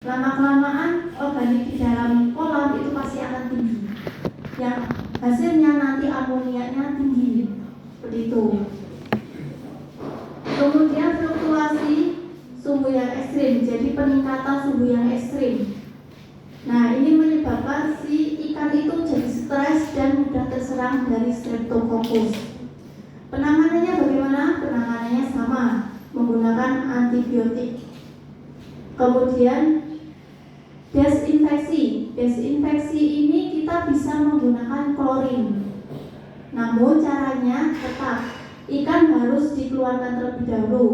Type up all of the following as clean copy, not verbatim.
lama-kelamaan organik di dalam kolam itu pasti akan tinggi, yang hasilnya nanti amoniaknya tinggi, seperti itu. Kemudian fluktuasi suhu yang ekstrim, jadi peningkatan suhu yang ekstrim. Nah, ini menyebabkan si ikan itu jadi stres dan mudah terserang dari Streptococcus. Penanganannya bagaimana? Penanganannya sama, menggunakan antibiotik. Kemudian desinfeksi. Desinfeksi ini kita bisa menggunakan klorin. Namun caranya tetap ikan harus dikeluarkan terlebih dahulu,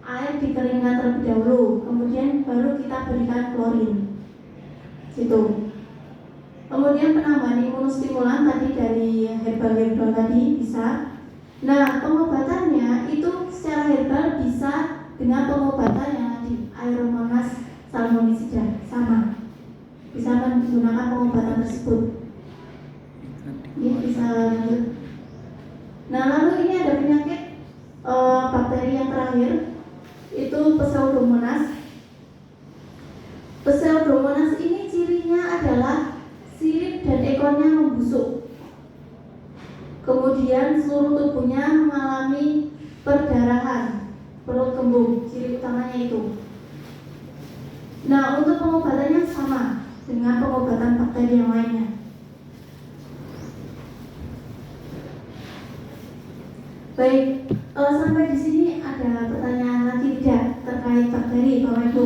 air dikeringkan terlebih dahulu, kemudian baru kita berikan klorin. Gitu. Kemudian penambahan imunostimulan tadi dari herbal tadi bisa. Nah, pengobatannya itu secara herbal bisa dengan pengobatan yang tadi Aeromonas salmonicida, sama. Bisa menggunakan pengobatan tersebut. Ini bisa lanjut. Nah, lalu ini ada penyakit bakteri yang terakhir, itu Pseudomonas. Pseudomonas ini cirinya adalah sirip dan ekornya membusuk. Kemudian seluruh tubuhnya mengalami perdarahan, perut kembung, ciri utamanya itu. Nah, untuk pengobatannya sama dengan pengobatan bakteri yang lainnya. Baik, sampai di sini ada pertanyaan lagi tidak terkait bakteri, Bapak Ibu?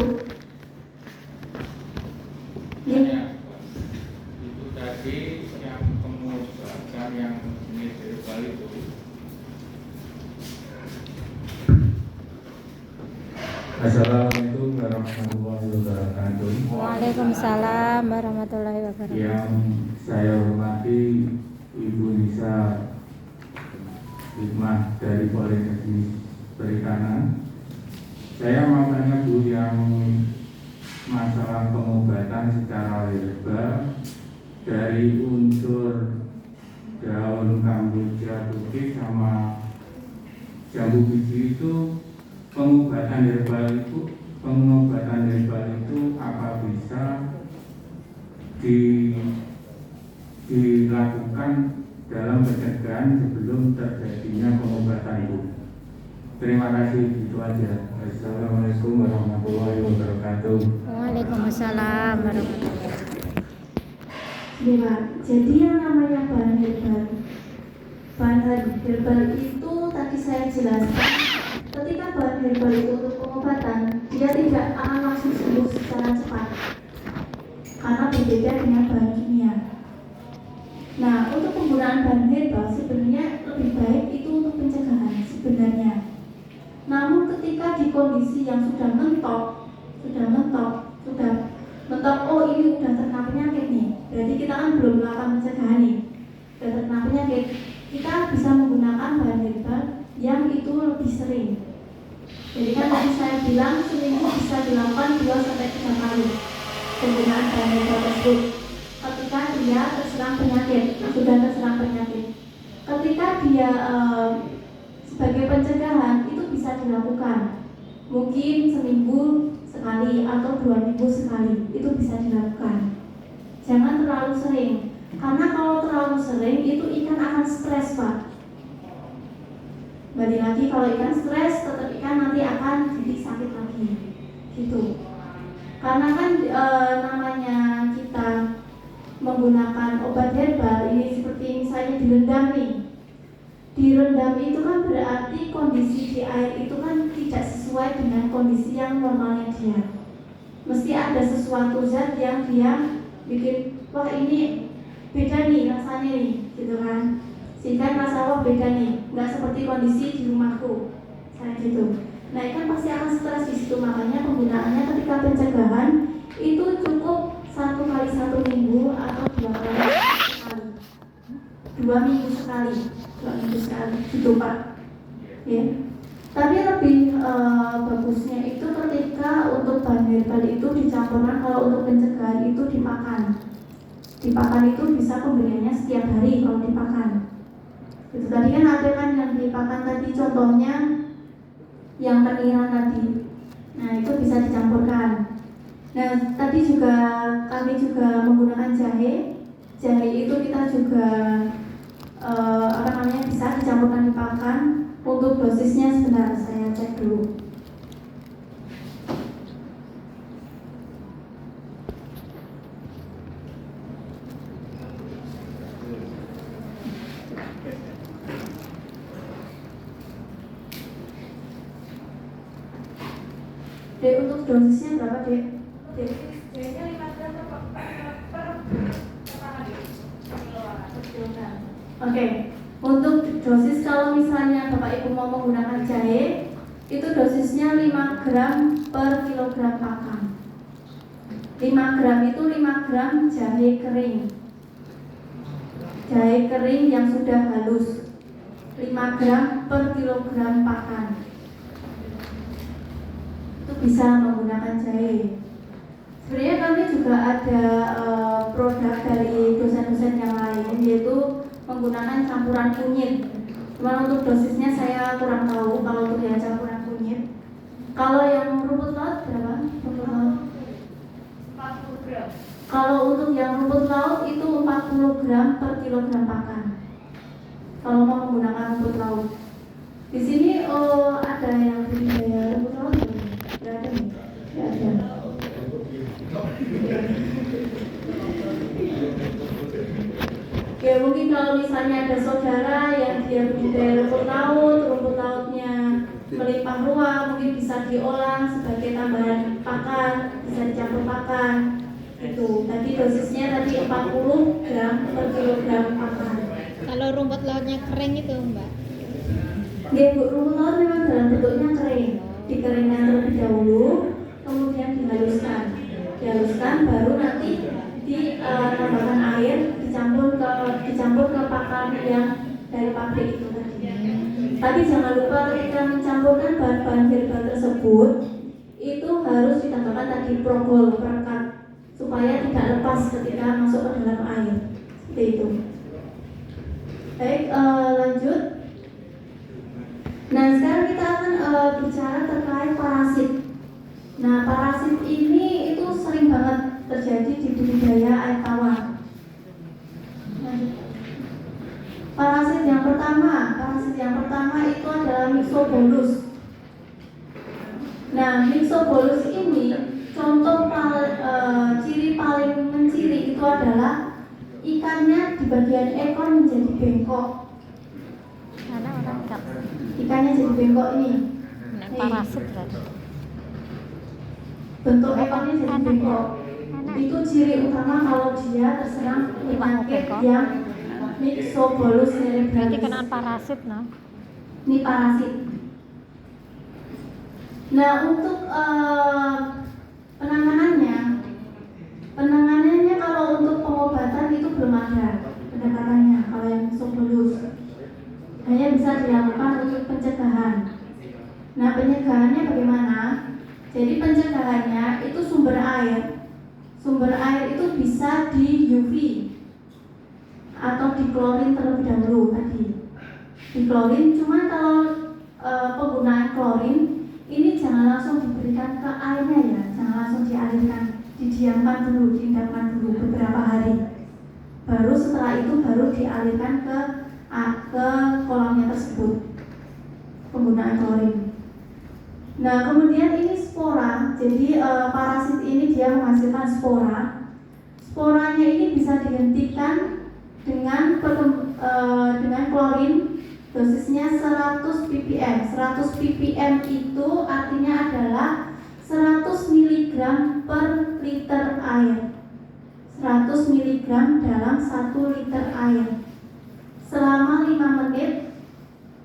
Ya. Itu tadi yang pengobatan yang jenis herbal itu. Assalamualaikum warahmatullahi wabarakatuh. Waalaikumsalam warahmatullahi wabarakatuh. Yang saya hormati Ibu Nisa Hikmah dari Politeknik Perikanan. Saya mau tanya Bu, yang masalah pengobatan secara herbal dari unsur daun kamboja putih sama jambu biji itu, pengobatan herbal itu apa bisa dilakukan dalam pencegahan sebelum terjadinya pengobatan itu? Terima kasih, itu aja. Assalamualaikum warahmatullahi wabarakatuh. Waalaikumsalam warahmatullahi wabarakatuh. Ya, jadi yang namanya bahan herbal itu tadi saya jelaskan, ketika bahan herbal itu untuk pengobatan, dia tidak akan langsung sembuh secara cepat karena berbeda dengan bahan kimia. Nah, untuk penggunaan bahan herbal sebenarnya lebih baik itu untuk pencegahan sebenarnya. Namun ketika di kondisi yang sudah mentok, oh ini udah terkena penyakit nih, berarti kita kan belum melakukan pencegahan nih, udah terkena penyakit, kita bisa menggunakan bahan herbal yang itu lebih sering. Jadi kan tadi saya bilang seminggu bisa dilakukan 2-3 kali penggunaan bahan herbal tersebut. Ketika dia terserang penyakit, sudah terserang penyakit, ketika dia sebagai pencegahan itu bisa dilakukan mungkin seminggu sekali atau 2 minggu sekali, itu bisa dilakukan. Jangan terlalu sering, karena kalau terlalu sering itu ikan akan stres, Pak. Balik lagi, kalau ikan stres, tetap ikan nanti akan jadi sakit lagi, gitu. Karena kan namanya kita menggunakan obat herbal ini seperti misalnya direndam nih. Direndam itu kan berarti kondisi di air itu kan tidak sesuai dengan kondisi yang normalnya dia. Mesti ada sesuatu zat yang dia bikin, wah ini beda nih rasanya nih, gitu kan. Sehingga rasa wah beda nih, nggak seperti kondisi di rumahku, kayak gitu. Nah ikan pasti akan stres di situ, makanya penggunaannya ketika pencegahan itu cukup 1 kali 1 minggu atau 2 kali sekali, 2 minggu sekali, gitu Pak. Ya. Tapi lebih bagusnya itu ketika untuk bahan herbal itu dicampurkan, kalau untuk pencegahan itu dipakan. Dipakan itu bisa pemberiannya setiap hari kalau dipakan. Itu tadi kan ada kan yang dipakan tadi contohnya yang peniran tadi. Nah itu bisa dicampurkan. Nah, tadi juga kami juga menggunakan jahe. Jahe itu kita juga bisa dicampurkan di pakan. Untuk dosisnya sebentar saya cek dulu. Dek, untuk dosisnya berapa, Dek? Dek? Biasanya 5 gram per kilogram. Oke, untuk dosis kalau misalnya Bapak Ibu mau menggunakan jahe, itu dosisnya 5 gram per kilogram pakan. 5 gram itu 5 gram jahe kering. Jahe kering yang sudah halus. 5 gram per kilogram pakan. Itu bisa menggunakan jahe. Sebenarnya kami juga ada produk dari dosen-dosen yang lain, yaitu menggunakan campuran kunyit. Cuma untuk dosisnya saya kurang tahu kalau untuk yang campuran kunyit. Kalau yang rumput laut berapa? Rumput laut 40 gram. Kalau untuk yang rumput laut itu 40 gram per kilogram pakan. Kalau mau menggunakan rumput laut. Di sini ada yang budidaya rumput laut belum? Tidak ada nih? Tidak ada. Oke, mungkin kalau misalnya ada saudara yang dia budidaya rumput lautnya melimpah ruah, mungkin bisa diolah sebagai tambahan pakan, bisa dicampur pakan. Itu tadi dosisnya tadi 40 gram per kilogram pakan. Kalau rumput lautnya kering itu, Mbak. Ya, Bu, rumput laut memang dalam bentuknya kering. Dikeringkan terlebih dahulu, kemudian dihaluskan, baru nanti ditambahkan air, dicampur ke pakan yang dari pabrik itu tadi. Tapi jangan lupa ketika mencampurkan bahan-bahan herbal tersebut, itu harus ditambahkan tadi progol, perekat, supaya tidak lepas ketika masuk ke dalam air. Seperti itu. Baik, lanjut. Nah, sekarang kita akan bicara terkait parasit. Nah, parasit ini itu sering banget terjadi di budidaya air tawar. Parasit yang pertama itu adalah Myxobolus. Nah, Myxobolus ini contoh ciri paling menciri itu adalah ikannya di bagian ekor menjadi bengkok. Ada orang enggak? Ikannya jadi bengkok ini. Nek parasit berarti. Bentuk ekornya jadi bengkok. Itu ciri utama kalau dia terserang penyakit yang Myxobolus Berarti cerebralis. kena parasit, nah. Ini parasit. Nah, untuk penanganannya kalau untuk pengobatan itu belum ada pendekatannya kalau yang Myxobolus. Hanya bisa dilakukan untuk pencegahan. Nah, pencegahannya bagaimana? Jadi pencegahannya itu sumber air. Sumber air itu bisa di UV atau diklorin terlebih dahulu tadi. Diklorin, cuman kalau penggunaan klorin ini jangan langsung diberikan ke airnya ya, jangan langsung dialirkan, didiamkan dulu, diendapkan dulu beberapa hari. Baru setelah itu baru dialirkan ke kolamnya tersebut. Penggunaan klorin. Nah, kemudian ini spora. Jadi parasit ini dia menghasilkan spora. Sporanya ini bisa dihentikan dengan klorin. Dosisnya 100 ppm. 100 ppm itu artinya adalah 100 mg per liter air. 100 mg dalam 1 liter air. Selama 5 menit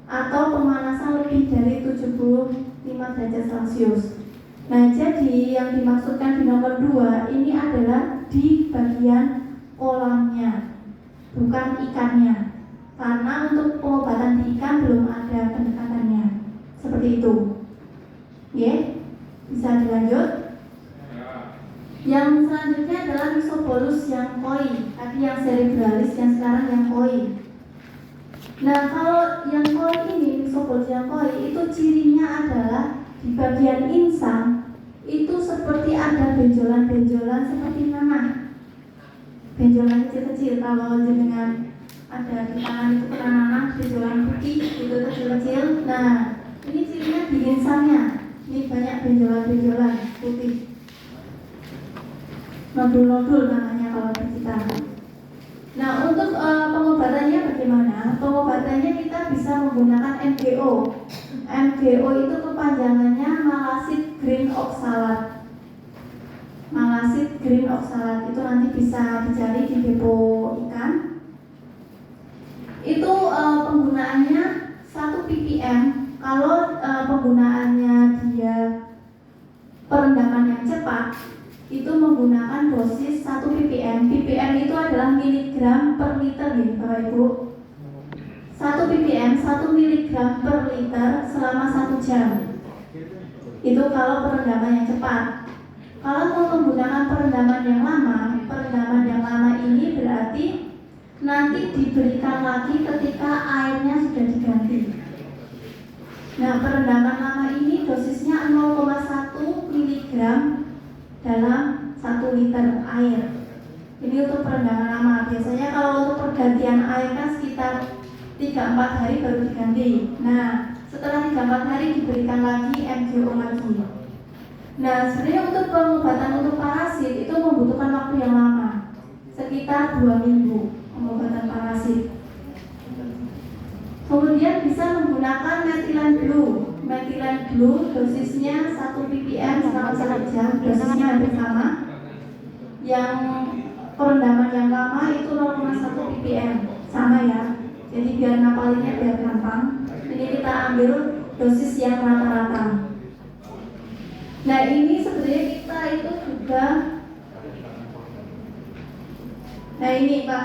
atau pemanasan lebih dari 75 derajat Celcius. Nah, jadi yang dimaksudkan di nomor 2 ini adalah di bagian kolamnya, bukan ikannya. Karena untuk pengobatan di ikan belum ada pendekatannya. Seperti itu. Oke, bisa dilanjut. Yang selanjutnya adalah Myxobolus yang koi. Tadi yang cerebralis, yang sekarang yang koi. Nah, kalau yang koi ini, Myxobolus yang koi itu cirinya adalah di bagian insang itu seperti ada benjolan-benjolan seperti nanah. Benjolan kecil-kecil, kalau jenengan ada di tangan itu kena nanah, benjolan putih itu kecil-kecil. Nah, ini cirinya di insangnya. Ini banyak benjolan-benjolan putih. Nodul-nodul namanya kalau di kita. Nah, untuk pengobatannya bagaimana? Pengobatannya kita bisa menggunakan MGO. MGO itu kepanjangannya malasid green oxalate. Malasid green oxalate itu nanti bisa dicari di depo ikan. Itu penggunaannya 1 ppm. Kalau penggunaannya dia perendaman yang cepat, itu menggunakan dosis 1 ppm. ppm itu adalah miligram per liter ya Bapak Ibu. 1 ppm 1 miligram per liter selama 1 jam. Itu kalau perendaman yang cepat. Kalau mau menggunakan perendaman yang lama ini berarti nanti diberikan lagi ketika airnya sudah diganti. Nah, perendaman lama ini dosisnya 0,1 miligram dalam 1 liter air. Ini untuk perendaman lama. Biasanya kalau untuk pergantian air kan sekitar 3-4 hari baru diganti. Nah, setelah 3-4 hari diberikan lagi MGO lagi. Nah, sebenarnya untuk pengobatan untuk parasit itu membutuhkan waktu yang lama, sekitar 2 minggu pengobatan parasit. Kemudian bisa menggunakan metilen blue. Metilen blue dosisnya 1 ppm selama 1 jam, dosisnya hampir sama. Yang perendaman yang lama itu 0,1 ppm, sama ya. Jadi biar ngapalinnya biar gampang. Ini kita ambil dosis yang rata-rata. Nah, ini sebenarnya kita itu juga. Nah, ini Pak,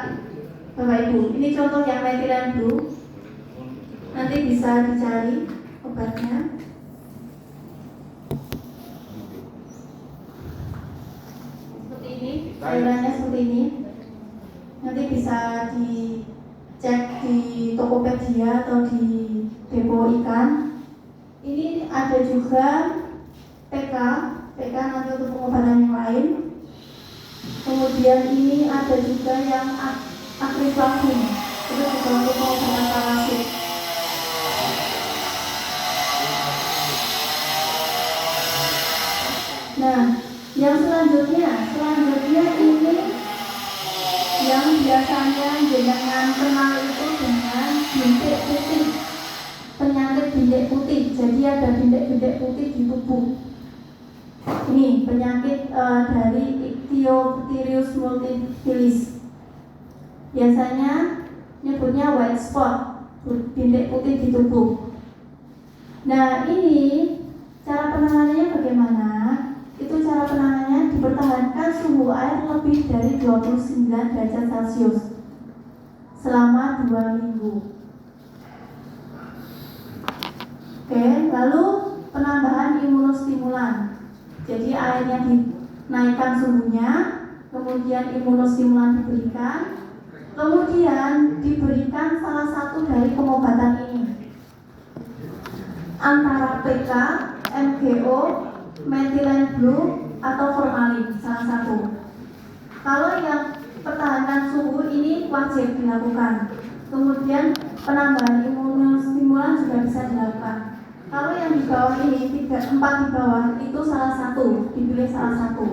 Bapak Ibu, ini contoh yang metilen blue. Nanti bisa dicari obatnya. Seperti ini, cairannya seperti ini. Nanti bisa dicek di Tokopedia atau di depo ikan. Ini ada juga PK nanti untuk pengobatan yang lain. Kemudian ini ada juga yang akriflavin, itu juga untuk pengobatan parasit. Nah, yang selanjutnya ini yang biasanya jenengan kenal itu dengan bintik putih, penyakit bintik putih. Jadi ada bintik-bintik putih di tubuh. Ini penyakit dari Ichthyopteris multifilus. Biasanya nyebutnya white spot, bintik putih di tubuh. Nah, ini cara penanganannya bagaimana? Itu cara penanganannya dipertahankan suhu air lebih dari 29 derajat Celcius selama 2 minggu. Oke, lalu penambahan imunostimulan. Jadi airnya dinaikkan suhunya, kemudian imunostimulan diberikan, kemudian diberikan salah satu dari pengobatan ini antara PK, MGO, metilen blue atau formalin, salah satu. Kalau yang pertahanan suhu ini wajib dilakukan. Kemudian penambahan imunostimulan juga bisa dilakukan. Kalau yang di bawah ini 4 di bawah itu salah satu, dipilih salah satu.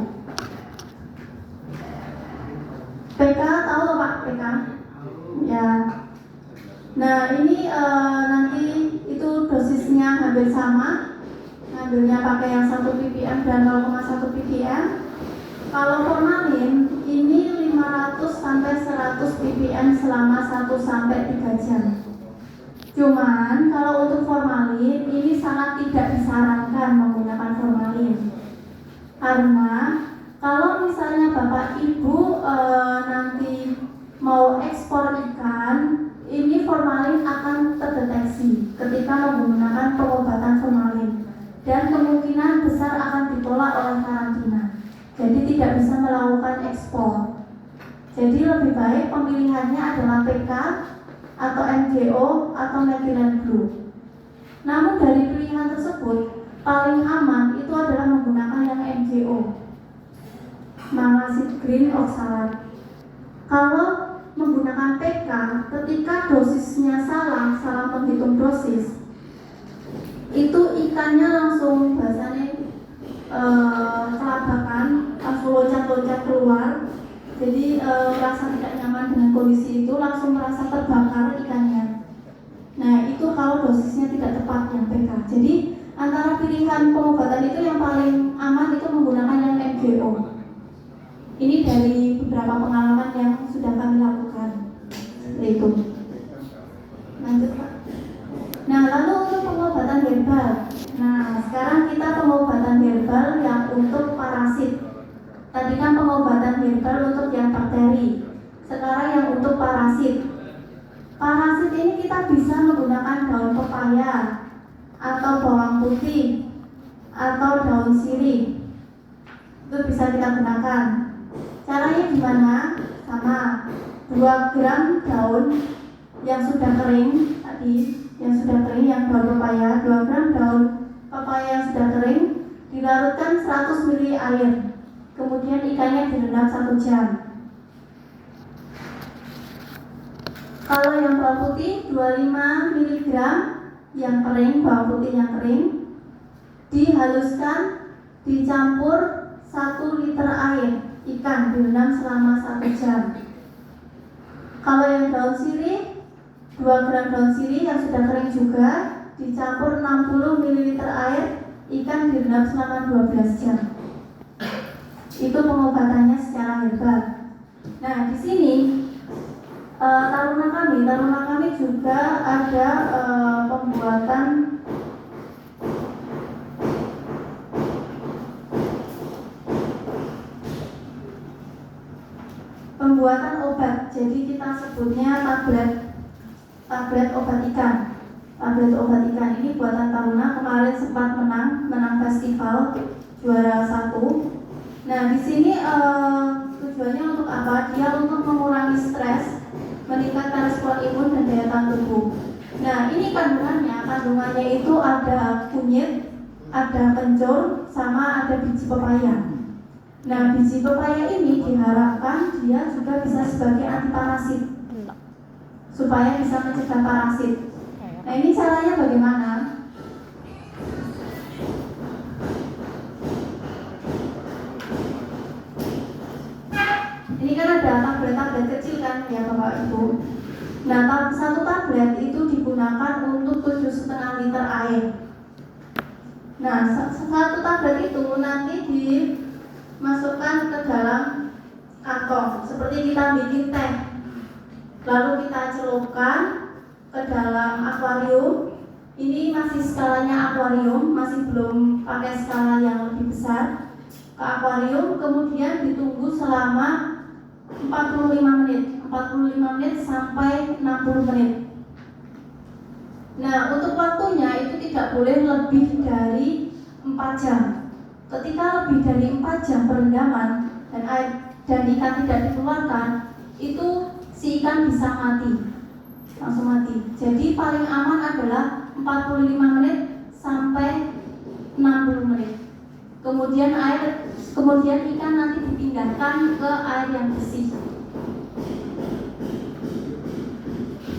PK tahu Pak PK? Ya. Nah, ini nanti itu dosisnya hampir sama. Ngambilnya pakai yang 1 ppm dan 0,1 ppm. Kalau formalin ini 500 sampai 100 ppm selama 1 sampai 3 jam. Cuman kalau untuk formalin ini sangat tidak disarankan menggunakan formalin. Karena kalau misalnya Bapak Ibu nanti mau ekspor ikan, ini formalin akan terdeteksi ketika menggunakan pengobatan formalin. Dan kemungkinan besar akan ditolak oleh karantina. Jadi tidak bisa melakukan ekspor. Jadi lebih baik pemilihannya adalah PK atau MGO atau metilen blue. Namun dari pilihan tersebut paling aman itu itu adalah menggunakan yang MGO, Malasib Green Oxalate. Kalau menggunakan PK, ketika dosisnya salah menghitung dosis, itu ikannya langsung bahasanya kelabakan, langsung loncat-loncat keluar. Jadi merasa tidak nyaman dengan kondisi itu, langsung merasa terbakar ikannya. Nah itu kalau dosisnya tidak tepat yang PK. Jadi antara pilihan pengobatan itu yang paling aman itu menggunakan yang MGO. Ini dari beberapa pengalaman yang sudah kami lakukan. Itu. Lanjut Pak. Nah lalu untuk pengobatan herbal. Nah sekarang kita pengobatan herbal yang untuk parasit. Tadi kan pengobatan herbal untuk yang bakteri. Sekarang yang untuk parasit. Parasit ini kita bisa menggunakan daun pepaya atau bawang putih atau daun sirih. Itu bisa kita gunakan. Caranya gimana? Sama 2 gram daun yang sudah kering tadi, yang sudah kering yang daun pepaya, 2 gram daun pepaya yang sudah kering dilarutkan 100 ml air. Kemudian ikannya direndam 1 jam. Kalau yang bawang putih 25 mg yang kering, bawang putih yang kering dihaluskan, dicampur 1 liter air, ikan direndam selama 1 jam. Kalau yang daun sirih 2 gram daun sirih yang sudah kering juga dicampur 60 ml air, ikan direndam selama 12 jam. Itu pengobatannya secara herbal. Nah, di sini taruna kami juga ada pembuatan obat. Jadi kita sebutnya tablet obat ikan. Tablet obat ikan ini buatan taruna, kemarin sempat menang festival, juara 1. Nah, di sini tujuannya untuk apa? Dia untuk mengurangi stres, meningkatkan respon imun dan daya tahan tubuh. Nah, ini kandungannya itu ada kunyit, ada kencur, sama ada biji pepaya. Nah, biji pepaya ini diharapkan dia juga bisa sebagai antiparasit, supaya bisa mencegah parasit. Nah, ini caranya bagaimana? Ini kan ada tablet-tablet kecil kan ya Bapak Ibu. Nah, 1 tablet itu digunakan untuk 7,5 liter air. Nah, 1 tablet itu nanti dimasukkan ke dalam kantong seperti kita bikin teh. Lalu kita celupkan ke dalam akuarium. Ini masih skalanya akuarium, masih belum pakai skala yang lebih besar. Ke akuarium, kemudian ditunggu selama 45 menit sampai 60 menit. Nah, untuk waktunya itu tidak boleh lebih dari 4 jam. Ketika lebih dari 4 jam perendaman dan ikan tidak dikeluarkan, itu si ikan bisa mati, langsung mati. Jadi paling aman adalah 45 menit sampai 60 menit. Kemudian ikan nanti dipindahkan ke air yang bersih.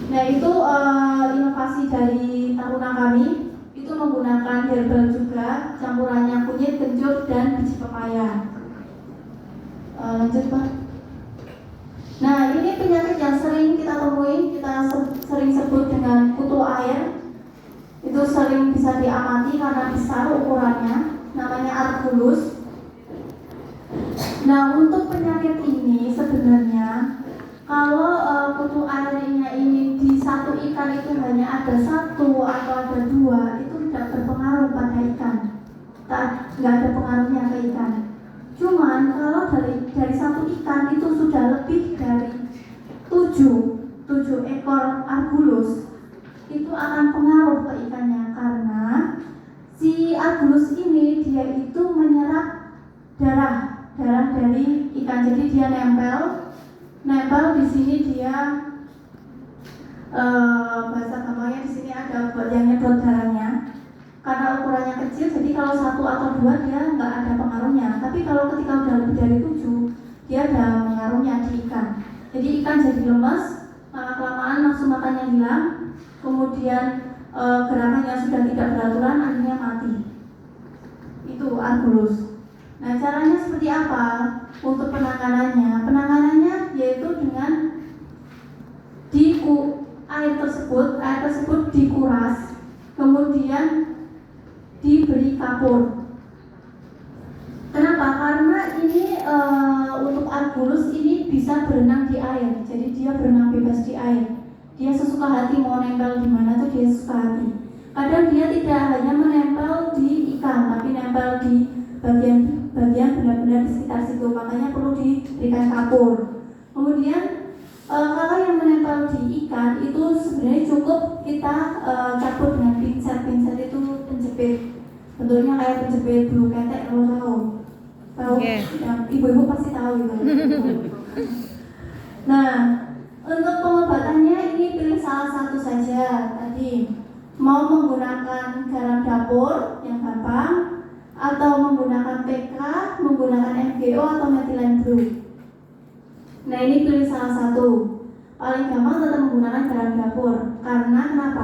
Nah, itu inovasi dari taruna kami. Itu menggunakan herbal juga, campurannya kunyit, kencur, dan biji pepaya. Lanjut Pak. Nah, ini penyakit yang sering kita temui, kita sering sebut dengan kutu air. Itu sering bisa diamati karena besar ukurannya, namanya Argulus. Nah, untuk penyakit ini sebenarnya kalau kutu airnya ini di satu ikan itu hanya ada 1 atau ada 2, itu tidak berpengaruh pada ikan, nggak ada pengaruhnya ke ikan. Cuman kalau dari 1 ikan itu sudah lebih dari 7 ekor Argulus, itu akan pengaruh ke ikannya karena si Argulus ini dia itu menyerap darah dari ikan. Jadi dia nempel di sini, dia bahasa gampangnya di sini ada buat yang nyedot darahnya. karena ukurannya kecil, jadi kalau 1 atau 2 dia nggak ada pengaruhnya. Tapi kalau ketika udah lebih dari 7, dia ada pengaruhnya di ikan. Jadi ikan jadi lemes, lama-kelamaan nafsu makannya hilang, kemudian gerakannya sudah tidak beraturan, akhirnya mati. Itu Argurus. Nah, caranya seperti apa untuk penanganannya? Penanganannya yaitu dengan air tersebut dikuras, kemudian diberi kapur. Kenapa? Karena ini untuk Argurus ini bisa berenang di air, jadi dia berenang bebas di air. Dia sesuka hati mau nempel di mana tuh dia suka hati. Kadang dia tidak hanya menempel di ikan, tapi nempel di bagian benda-benda di sekitar situ. Makanya perlu diberikan kapur. Kemudian kalau yang menempel di ikan itu sebenarnya cukup kita cabut dengan pinset. Pinset itu penjepit, bentuknya kayak penjepit bulu ketek, kalau tahu, yang ibu-ibu pasti tahu itu. Nah, untuk pengobatannya ini pilih salah satu saja tadi. Mau menggunakan garam dapur yang gampang, atau menggunakan PK, menggunakan MgO atau methylene blue. Nah, ini pilih salah satu. Paling gampang tetap menggunakan garam dapur. Karena kenapa?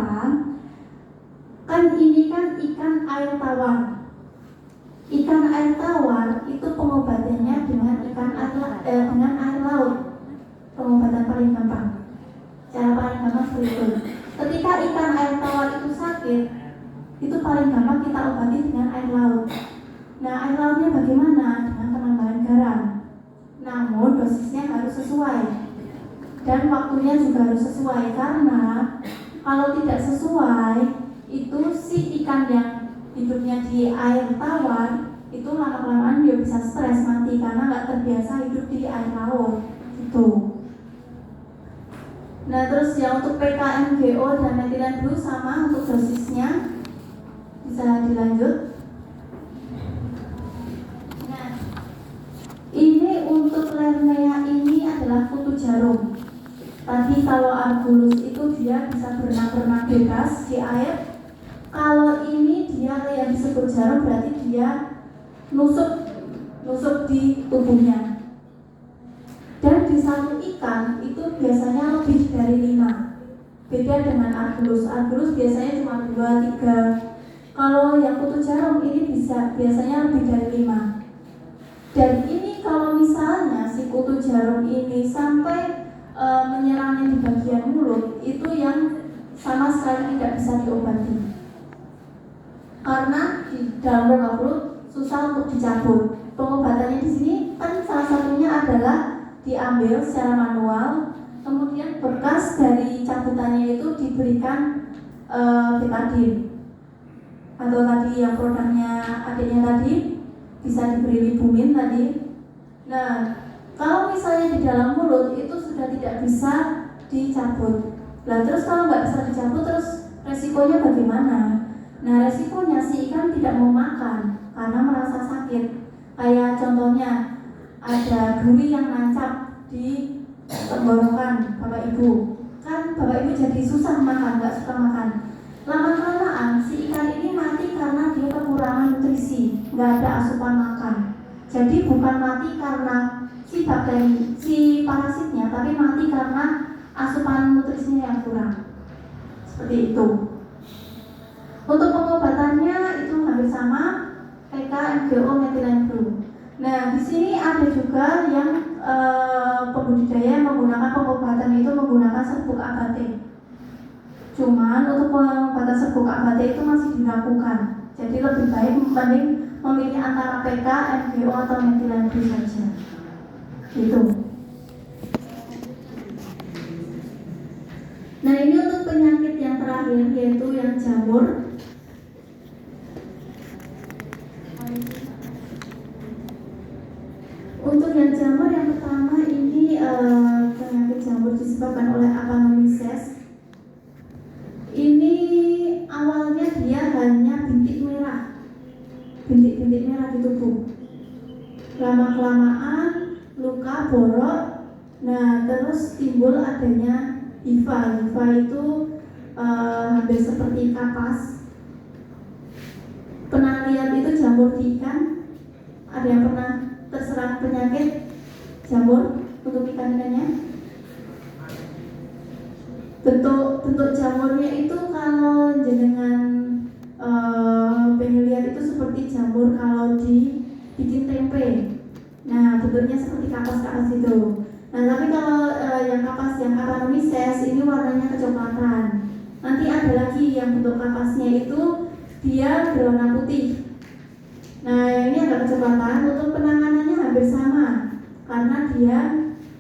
Kan ini kan ikan air tawar. Ikan air tawar itu pengobatannya dengan dengan air laut. Pengobatan paling gampang. Cara paling gampang seperti itu. Ketika ikan air tawar itu sakit, itu paling gampang kita obati dengan air laut. Nah, air lautnya bagaimana? Dengan penambahan garam. Namun dosisnya harus sesuai dan waktunya juga harus sesuai, karena kalau tidak sesuai itu si ikan yang hidupnya di air tawar itu lama-kelamaan dia bisa stres, mati karena nggak terbiasa hidup di air laut gitu. Nah, terus yang untuk PK, MgO dan methylene blue sama untuk dosisnya. Bisa dilanjut. Nah, ini untuk Lermea ini adalah kutu jarum. Tadi kalau Argurus itu dia bisa berenang bebas di air. Kalau ini dia yang disebut jarum berarti dia nusuk di tubuhnya. Dan di satu ikan itu biasanya lebih dari 5. Beda dengan Argurus. Argurus biasanya cuma 2, 3. Kalau yang kutu jarum ini biasanya lebih dari 5. Dan ini kalau misalnya si kutu jarum ini sampai menyerangnya di bagian mulut, itu yang sama sekali tidak bisa diobati. Karena di dalam rongga mulut susah untuk dicabut. Pengobatannya di sini kan salah satunya adalah diambil secara manual, kemudian bekas dari cabutannya itu diberikan betadine. Atau tadi yang produknya adiknya tadi bisa diberi libumin tadi. Nah, kalau misalnya di dalam mulut itu sudah tidak bisa dicabut. Nah, terus kalau nggak bisa dicabut, terus resikonya bagaimana? Nah, resikonya si ikan tidak mau makan karena merasa sakit. Kayak contohnya ada duri yang nancap di tenggorokan Bapak Ibu. Kan Bapak Ibu jadi susah makan, nggak suka makan. Lama-kelamaan si ikan ini mati karena dia kekurangan nutrisi, nggak ada asupan makan. Jadi bukan mati karena si parasitnya, tapi mati karena asupan nutrisinya yang kurang. Seperti itu. Untuk pengobatannya itu hampir sama, PK, MgO, methylene blue. Nah, di sini ada juga yang pembudidaya menggunakan pengobatan itu menggunakan serbuk abate. Cuman untuk pengobatan serbuk abate itu masih diragukan. Jadi lebih baik mending memilih antara PK, MgO atau methylene blue saja. Gitu. Nah, ini untuk penyakit yang terakhir yaitu yang jamur. Untuk yang jamur yang pertama ini penyakit jamur disebabkan oleh Aphanomyces. Ini awalnya dia hanya bintik-bintik merah di tubuh. Lama-kelamaan luka, borok. Nah, terus timbul adanya hifa. Hifa itu hampir seperti kapas. pernah lihat itu jamur di ikan? Ada yang pernah terserang penyakit jamur untuk ikan-ikannya? Bentuk jamurnya itu kalau jenengan pengen lihat itu seperti jamur kalau dibikin tempe. Nah, bentuknya seperti kapas-kapas itu. Nah, tapi kalau yang Aphanises ini warnanya kecoklatan. Nanti ada lagi yang bentuk kapasnya itu dia berwarna putih. Nah, yang ini agak kecoklatan. Untuk penanganannya hampir sama karena dia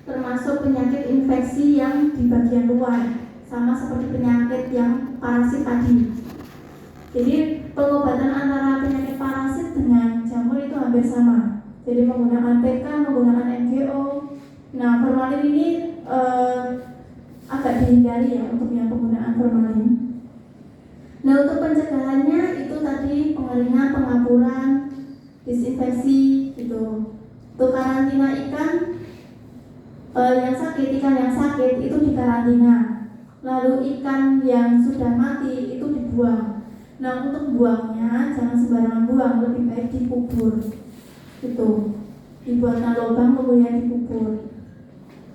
termasuk penyakit infeksi yang di bagian luar, sama seperti penyakit yang parasit tadi. Jadi pengobatan antara penyakit parasit dengan jamur itu hampir sama. Jadi menggunakan PK, menggunakan NGO. Nah, formalin ini agak dihindari ya untuk yang penggunaan formalin. Nah, untuk pencegahannya itu tadi pengeringan, pengapuran, disinfeksi gitu. Untuk karantina ikan ikan yang sakit itu dikarantina. Lalu ikan yang sudah mati itu dibuang. Nah, untuk buangnya jangan sembarangan buang, lebih baik dikubur. Itu dibuatkan lubang kemudian dikubur.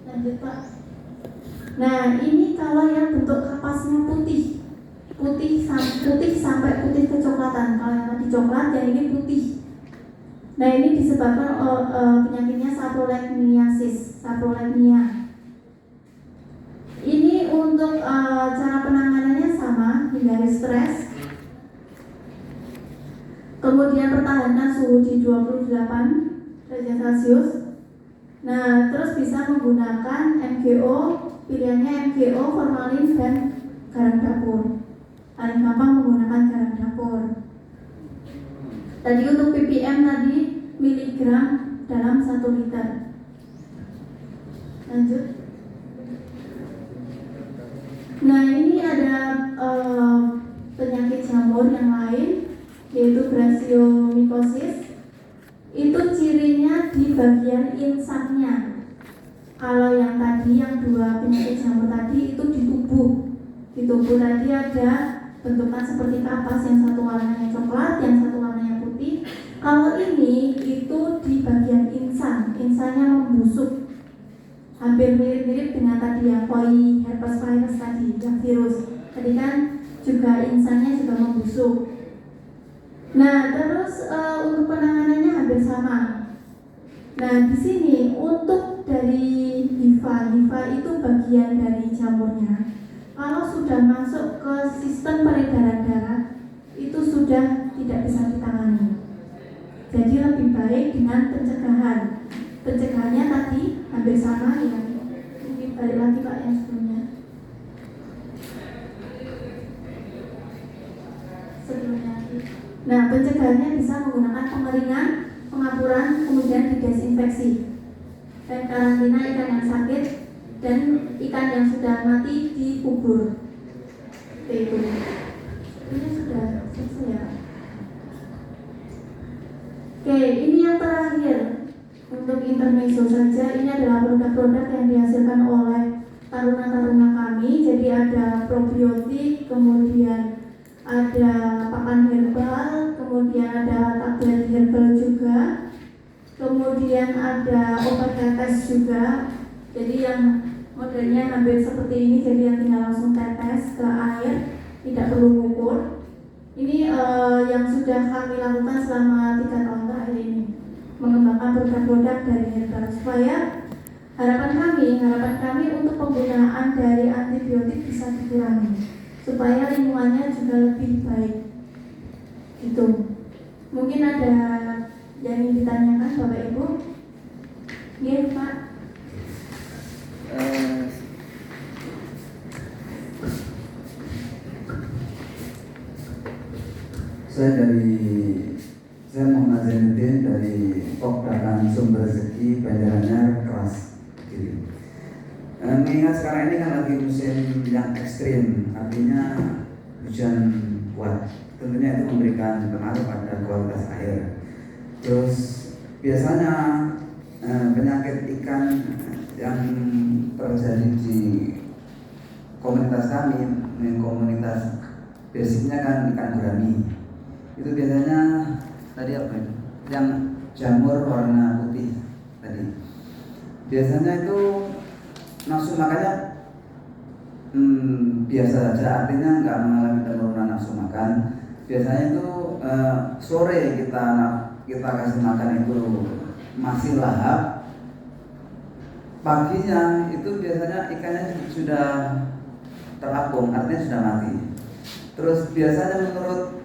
Lanjut Pak. Nah, ini kalau yang bentuk kapasnya putih sampai putih kecoklatan. Kalau yang tadi coklat, yang ini putih. Nah, ini disebabkan penyakitnya saprolegnia. Ini untuk cara penanganannya sama, hindari stres. Kemudian pertahankan suhu di 28 derajat Celcius. Nah, terus bisa menggunakan MgO, pilihannya MgO, formalin, dan garam dapur. Paling gampang menggunakan garam dapur. Tadi untuk ppm tadi miligram dalam 1 liter. Lanjut. Nah, ini ada penyakit jamur yang lain, yaitu Brachyomycosis. Itu cirinya di bagian insangnya. Kalau yang tadi, yang dua penyakit jamur tadi itu di tubuh. Di tubuh tadi ada bentukan seperti kapas, yang satu warnanya coklat, yang satu warnanya putih. Kalau ini itu di bagian insang, insangnya membusuk. Hampir mirip-mirip dengan tadi yang koi herpes virus tadi, yang virus. Tadi kan juga insangnya juga membusuk. Nah, terus untuk penanganannya hampir sama. Nah, di sini untuk dari hifa itu bagian dari jamurnya. Kalau sudah masuk ke sistem peredaran darah, itu sudah tidak bisa ditangani. Jadi lebih baik dengan pencegahan. Pencegahannya tadi hampir sama ya. Mungkin balik lagi Pak yang sebelumnya. Nah, pencegahannya bisa menggunakan pengeringan, pengapuran, kemudian didesinfeksi. Dan karantina ikan yang sakit dan ikan yang sudah mati dikubur. Itu. Ini sudah selesai ya. Oke, ini yang terakhir untuk intermezzo saja. Ini adalah produk-produk yang dihasilkan oleh taruna-taruna kami. Jadi ada probiotik, kemudian ada pakan herbal, kemudian ada tablet herbal juga, kemudian ada obat tetes juga. Jadi yang modelnya hampir seperti ini, jadi yang tinggal langsung tetes ke air, tidak perlu mengukur. Ini yang sudah kami lakukan selama 3 tahun terakhir ini, mengembangkan produk-produk dari herbal supaya harapan kami untuk penggunaan dari antibiotik bisa dikurangi, supaya lingkungannya juga lebih baik. Itu mungkin ada yang ingin ditanyakan Bapak Ibu? Iya Pak. Saya Muhammad Zainuddin dari Pokdakan Sumber Rezeki Banjaranyar kelas kiri. Mengingat sekarang ini kan lagi musim yang ekstrim, artinya hujan kuat, tentunya itu memberikan pengaruh pada kualitas air. Terus biasanya penyakit ikan yang terjadi di komunitas kami, komunitas basicnya kan ikan gurami. itu biasanya tadi apa itu? Yang jamur warna putih tadi. Biasanya itu nafsu makannya biasa saja, artinya nggak mengalami penurunan nafsu makan. Biasanya itu sore kita kasih makan itu masih lahap. Paginya itu biasanya ikannya sudah terapung, artinya sudah mati. Terus biasanya menurut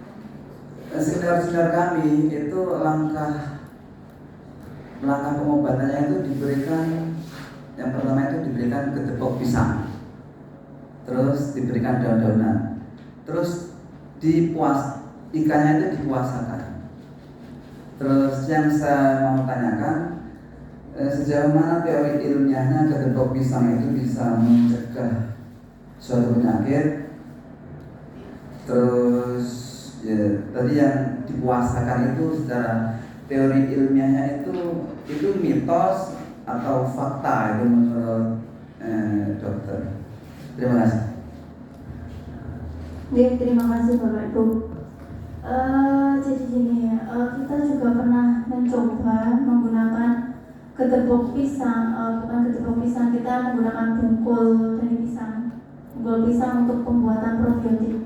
senior-senior kami itu langkah pengobatannya itu diberikan, yang pertama itu diberikan gedebok pisang, terus diberikan daun-daunan, terus ikannya itu dipuasakan. Terus yang saya mau tanyakan, sejauh mana teori ilmiahnya gedebok pisang itu bisa mencegah suatu penyakit? Terus ya tadi yang dipuasakan itu secara teori ilmiahnya itu mitos atau fakta itu menurut dokter? Terima kasih. Baik, terima kasih Bapak Ibu. Jadi gini ya, kita juga pernah mencoba menggunakan gedebok pisang, bukan gedebok pisang, kita menggunakan bungkul dari pisang, bungkul pisang untuk pembuatan probiotik.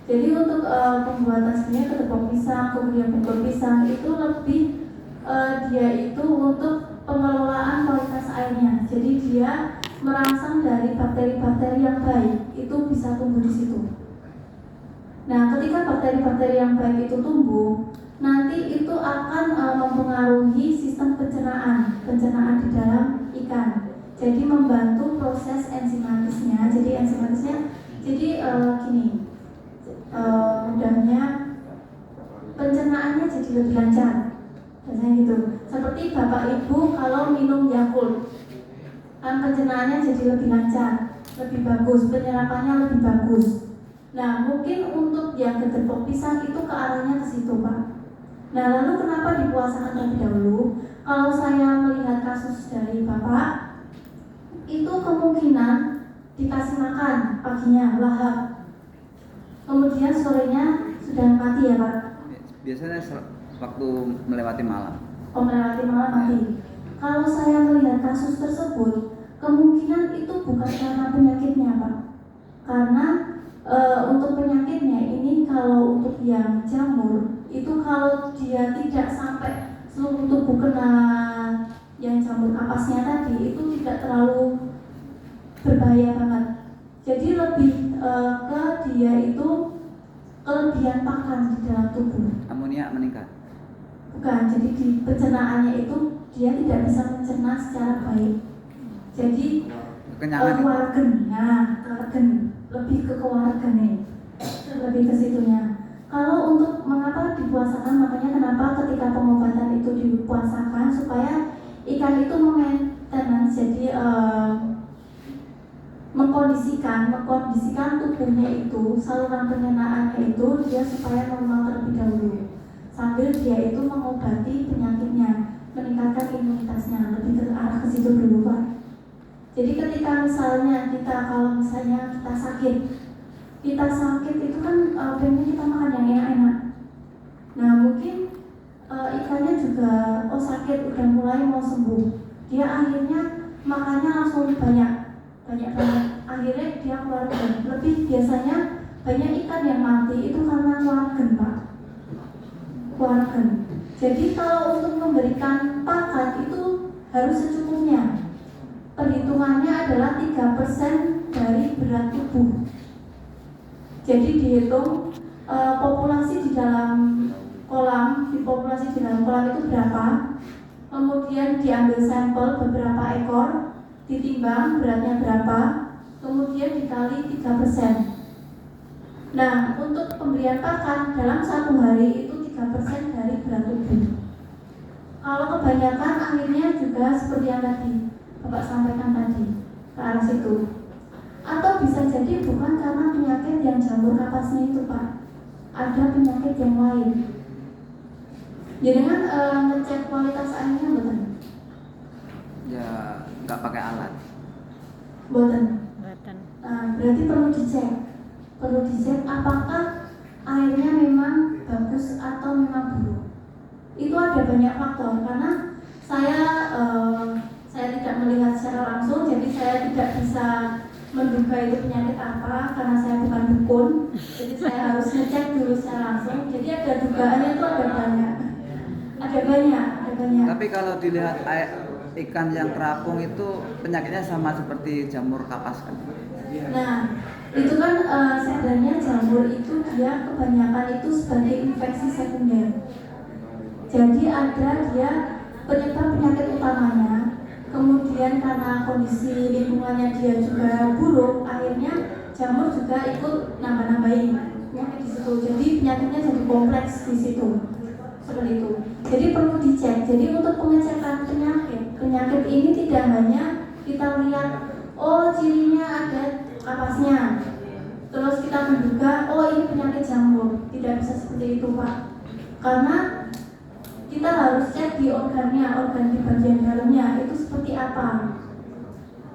Jadi untuk pembuatan sebenarnya gedebok pisang, kemudian bungkul pisang itu lebih dia itu untuk pengelolaan kualitas airnya. Jadi dia merangsang dari bakteri-bakteri yang baik itu bisa tumbuh di situ. Nah, ketika bakteri-bakteri yang baik itu tumbuh, nanti itu akan mempengaruhi sistem pencernaan di dalam ikan. Jadi membantu proses enzimatisnya. Jadi gini, mudahnya pencernaannya jadi lebih lancar. Biasanya gitu. Seperti Bapak Ibu kalau minum Yakult, kan pencernaannya jadi lebih lancar, lebih bagus, penyerapannya lebih bagus. Nah, mungkin untuk yang gedebok pisang itu ke arahnya ke situ, Pak. Nah, lalu kenapa dipuasakan terlebih dahulu? Kalau saya melihat kasus dari Bapak, itu kemungkinan dikasih makan paginya lahap, kemudian sorenya sudah mati ya, Pak? Biasanya waktu melewati malam. Oh, melewati malam mati. Kalau saya melihat kasus tersebut, kemungkinan itu bukan karena penyakitnya, Pak. Karena untuk penyakitnya ini, kalau untuk yang jamur itu kalau dia tidak sampai seluruh tubuh kena yang jamur kapasnya tadi, itu tidak terlalu berbahaya banget. Jadi lebih ke dia itu kelebihan pakan di dalam tubuh. Amonia meningkat. Bukan, jadi di pencernaannya itu dia tidak bisa mencerna secara baik. Jadi kewargen, lebih ke kewargen nih, lebih ke situnya. Kalau untuk mengapa dipuasakan, makanya kenapa ketika pengobatan itu dipuasakan supaya ikan itu maintenance, jadi mengkondisikan tubuhnya itu, saluran pencernaannya itu dia supaya normal terlebih dahulu, sambil dia itu mengobati penyakitnya, meningkatkan imunitasnya, lebih ke arah ke situ dulu, Pak. Jadi ketika misalnya kalau kita sakit itu kan pengen kita makan yang enak-enak. Nah, mungkin ikannya juga sakit, udah mulai mau sembuh, dia akhirnya makannya langsung banyak banget. Akhirnya dia keluargen. Lebih biasanya banyak ikan yang mati itu karena keluargen, Pak. Keluargen. Jadi kalau untuk memberikan pakan itu harus secukupnya. Perhitungannya adalah 3% dari berat tubuh. Jadi dihitung populasi di dalam kolam itu berapa, kemudian diambil sampel beberapa ekor, ditimbang beratnya berapa, kemudian dikali 3%. Nah, untuk pemberian pakan dalam 1 hari itu 3% dari berat tubuh. Kalau kebanyakan akhirnya juga seperti yang tadi Bapak sampaikan tadi, ke arah situ. Atau bisa jadi bukan karena penyakit yang jamur kapasnya itu, Pak. Ada penyakit yang lain. Jadi kan ngecek kualitas airnya betul? Ya, nggak pakai alat. Betul. Kelihatan. Berarti perlu dicek apakah airnya memang bagus atau memang buruk. Itu ada banyak faktor karena saya tidak melihat secara langsung, jadi saya tidak bisa menduga itu penyakit apa karena saya bukan dukun, jadi saya harus ngecek dulu secara langsung. Jadi ada dugaannya itu ada banyak. Tapi kalau dilihat ikan yang terapung itu penyakitnya sama seperti jamur kapas kan? Nah, itu kan sebenarnya jamur itu dia kebanyakan itu sebagai infeksi sekunder. Jadi ada dia penyebab penyakit utamanya, kemudian karena kondisi lingkungannya dia juga buruk, akhirnya jamur juga ikut nambah-nambahin penyakit di situ. Jadi penyakitnya jadi kompleks di situ. Seperti itu. Jadi perlu dicek. Jadi untuk pengecekan penyakit ini tidak hanya kita lihat, oh cirinya ada kapasnya, terus kita menduga, oh ini penyakit jamur. Tidak bisa seperti itu, Pak. Karena kita harus cek di organnya, organ di bagian dalamnya itu seperti apa.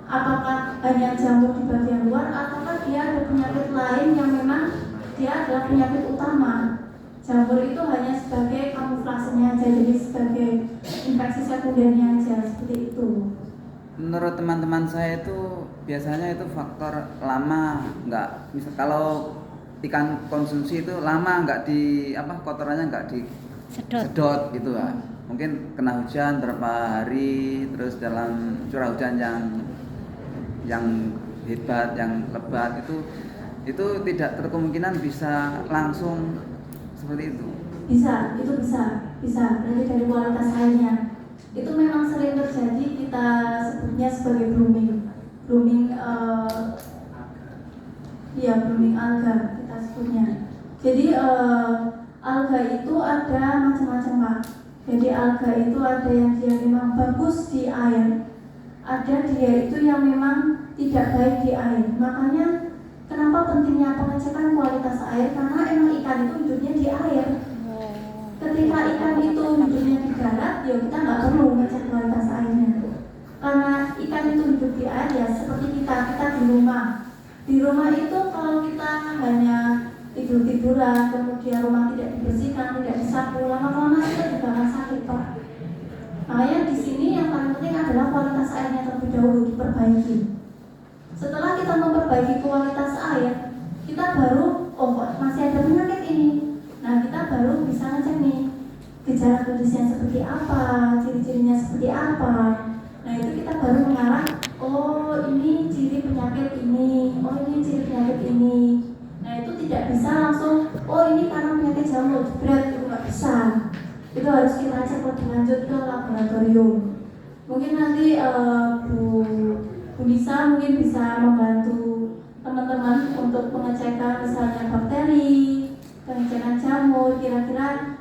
Apakah hanya jamur di bagian luar, ataukah dia ada penyakit lain yang memang dia adalah penyakit utama. Jamur itu hanya sebagai kamuflasenya aja, jadi sebagai infeksi sekundernya aja, seperti itu. Menurut teman-teman saya itu biasanya itu faktor lama, nggak misal kalau ikan konsumsi itu lama nggak di kotorannya nggak di sedot gitu lah. Mungkin kena hujan berapa hari, terus dalam curah hujan yang hebat, yang lebat itu tidak terkemungkinan bisa langsung seperti itu. Bisa. Nanti dari kualitas airnya itu memang sering terjadi, kita sebutnya sebagai blooming alga kita sebutnya. Jadi alga itu ada macam-macam, Pak. Jadi alga itu ada yang dia memang bagus di air, ada dia itu yang memang tidak baik di air. Makanya kenapa pentingnya pengecekan kualitas air, karena emang ikan itu hidupnya di air. Ketika ikan itu hidupnya di darat, ya kita nggak perlu ngecek kualitas airnya. Karena ikan itu hidup di air ya seperti kita di rumah. Di rumah itu kalau kita hanya tidur-tiduran, kemudian rumah tidak dibersihkan, tidak disapu, lama-lama kita juga akan sakit, Pak. Makanya di sini yang paling penting adalah kualitas airnya terlebih dahulu diperbaiki. Setelah kita memperbaiki kualitas air, kita baru, oh masih ada penyakit ini. Nah kita baru bisa ngecek nih gejala klinisnya seperti apa, ciri-cirinya seperti apa. Nah itu kita baru mengarah, oh ini ciri penyakit ini, oh ini ciri penyakit ini. Nah itu tidak bisa langsung, oh ini karena penyakit jamur, berat itu nggak bisa. Itu harus kita cek lebih lanjut ke laboratorium. Mungkin nanti Bu Nisa mungkin bisa membantu teman-teman untuk pengecekan misalnya bakteri, pengecekan jamur, kira-kira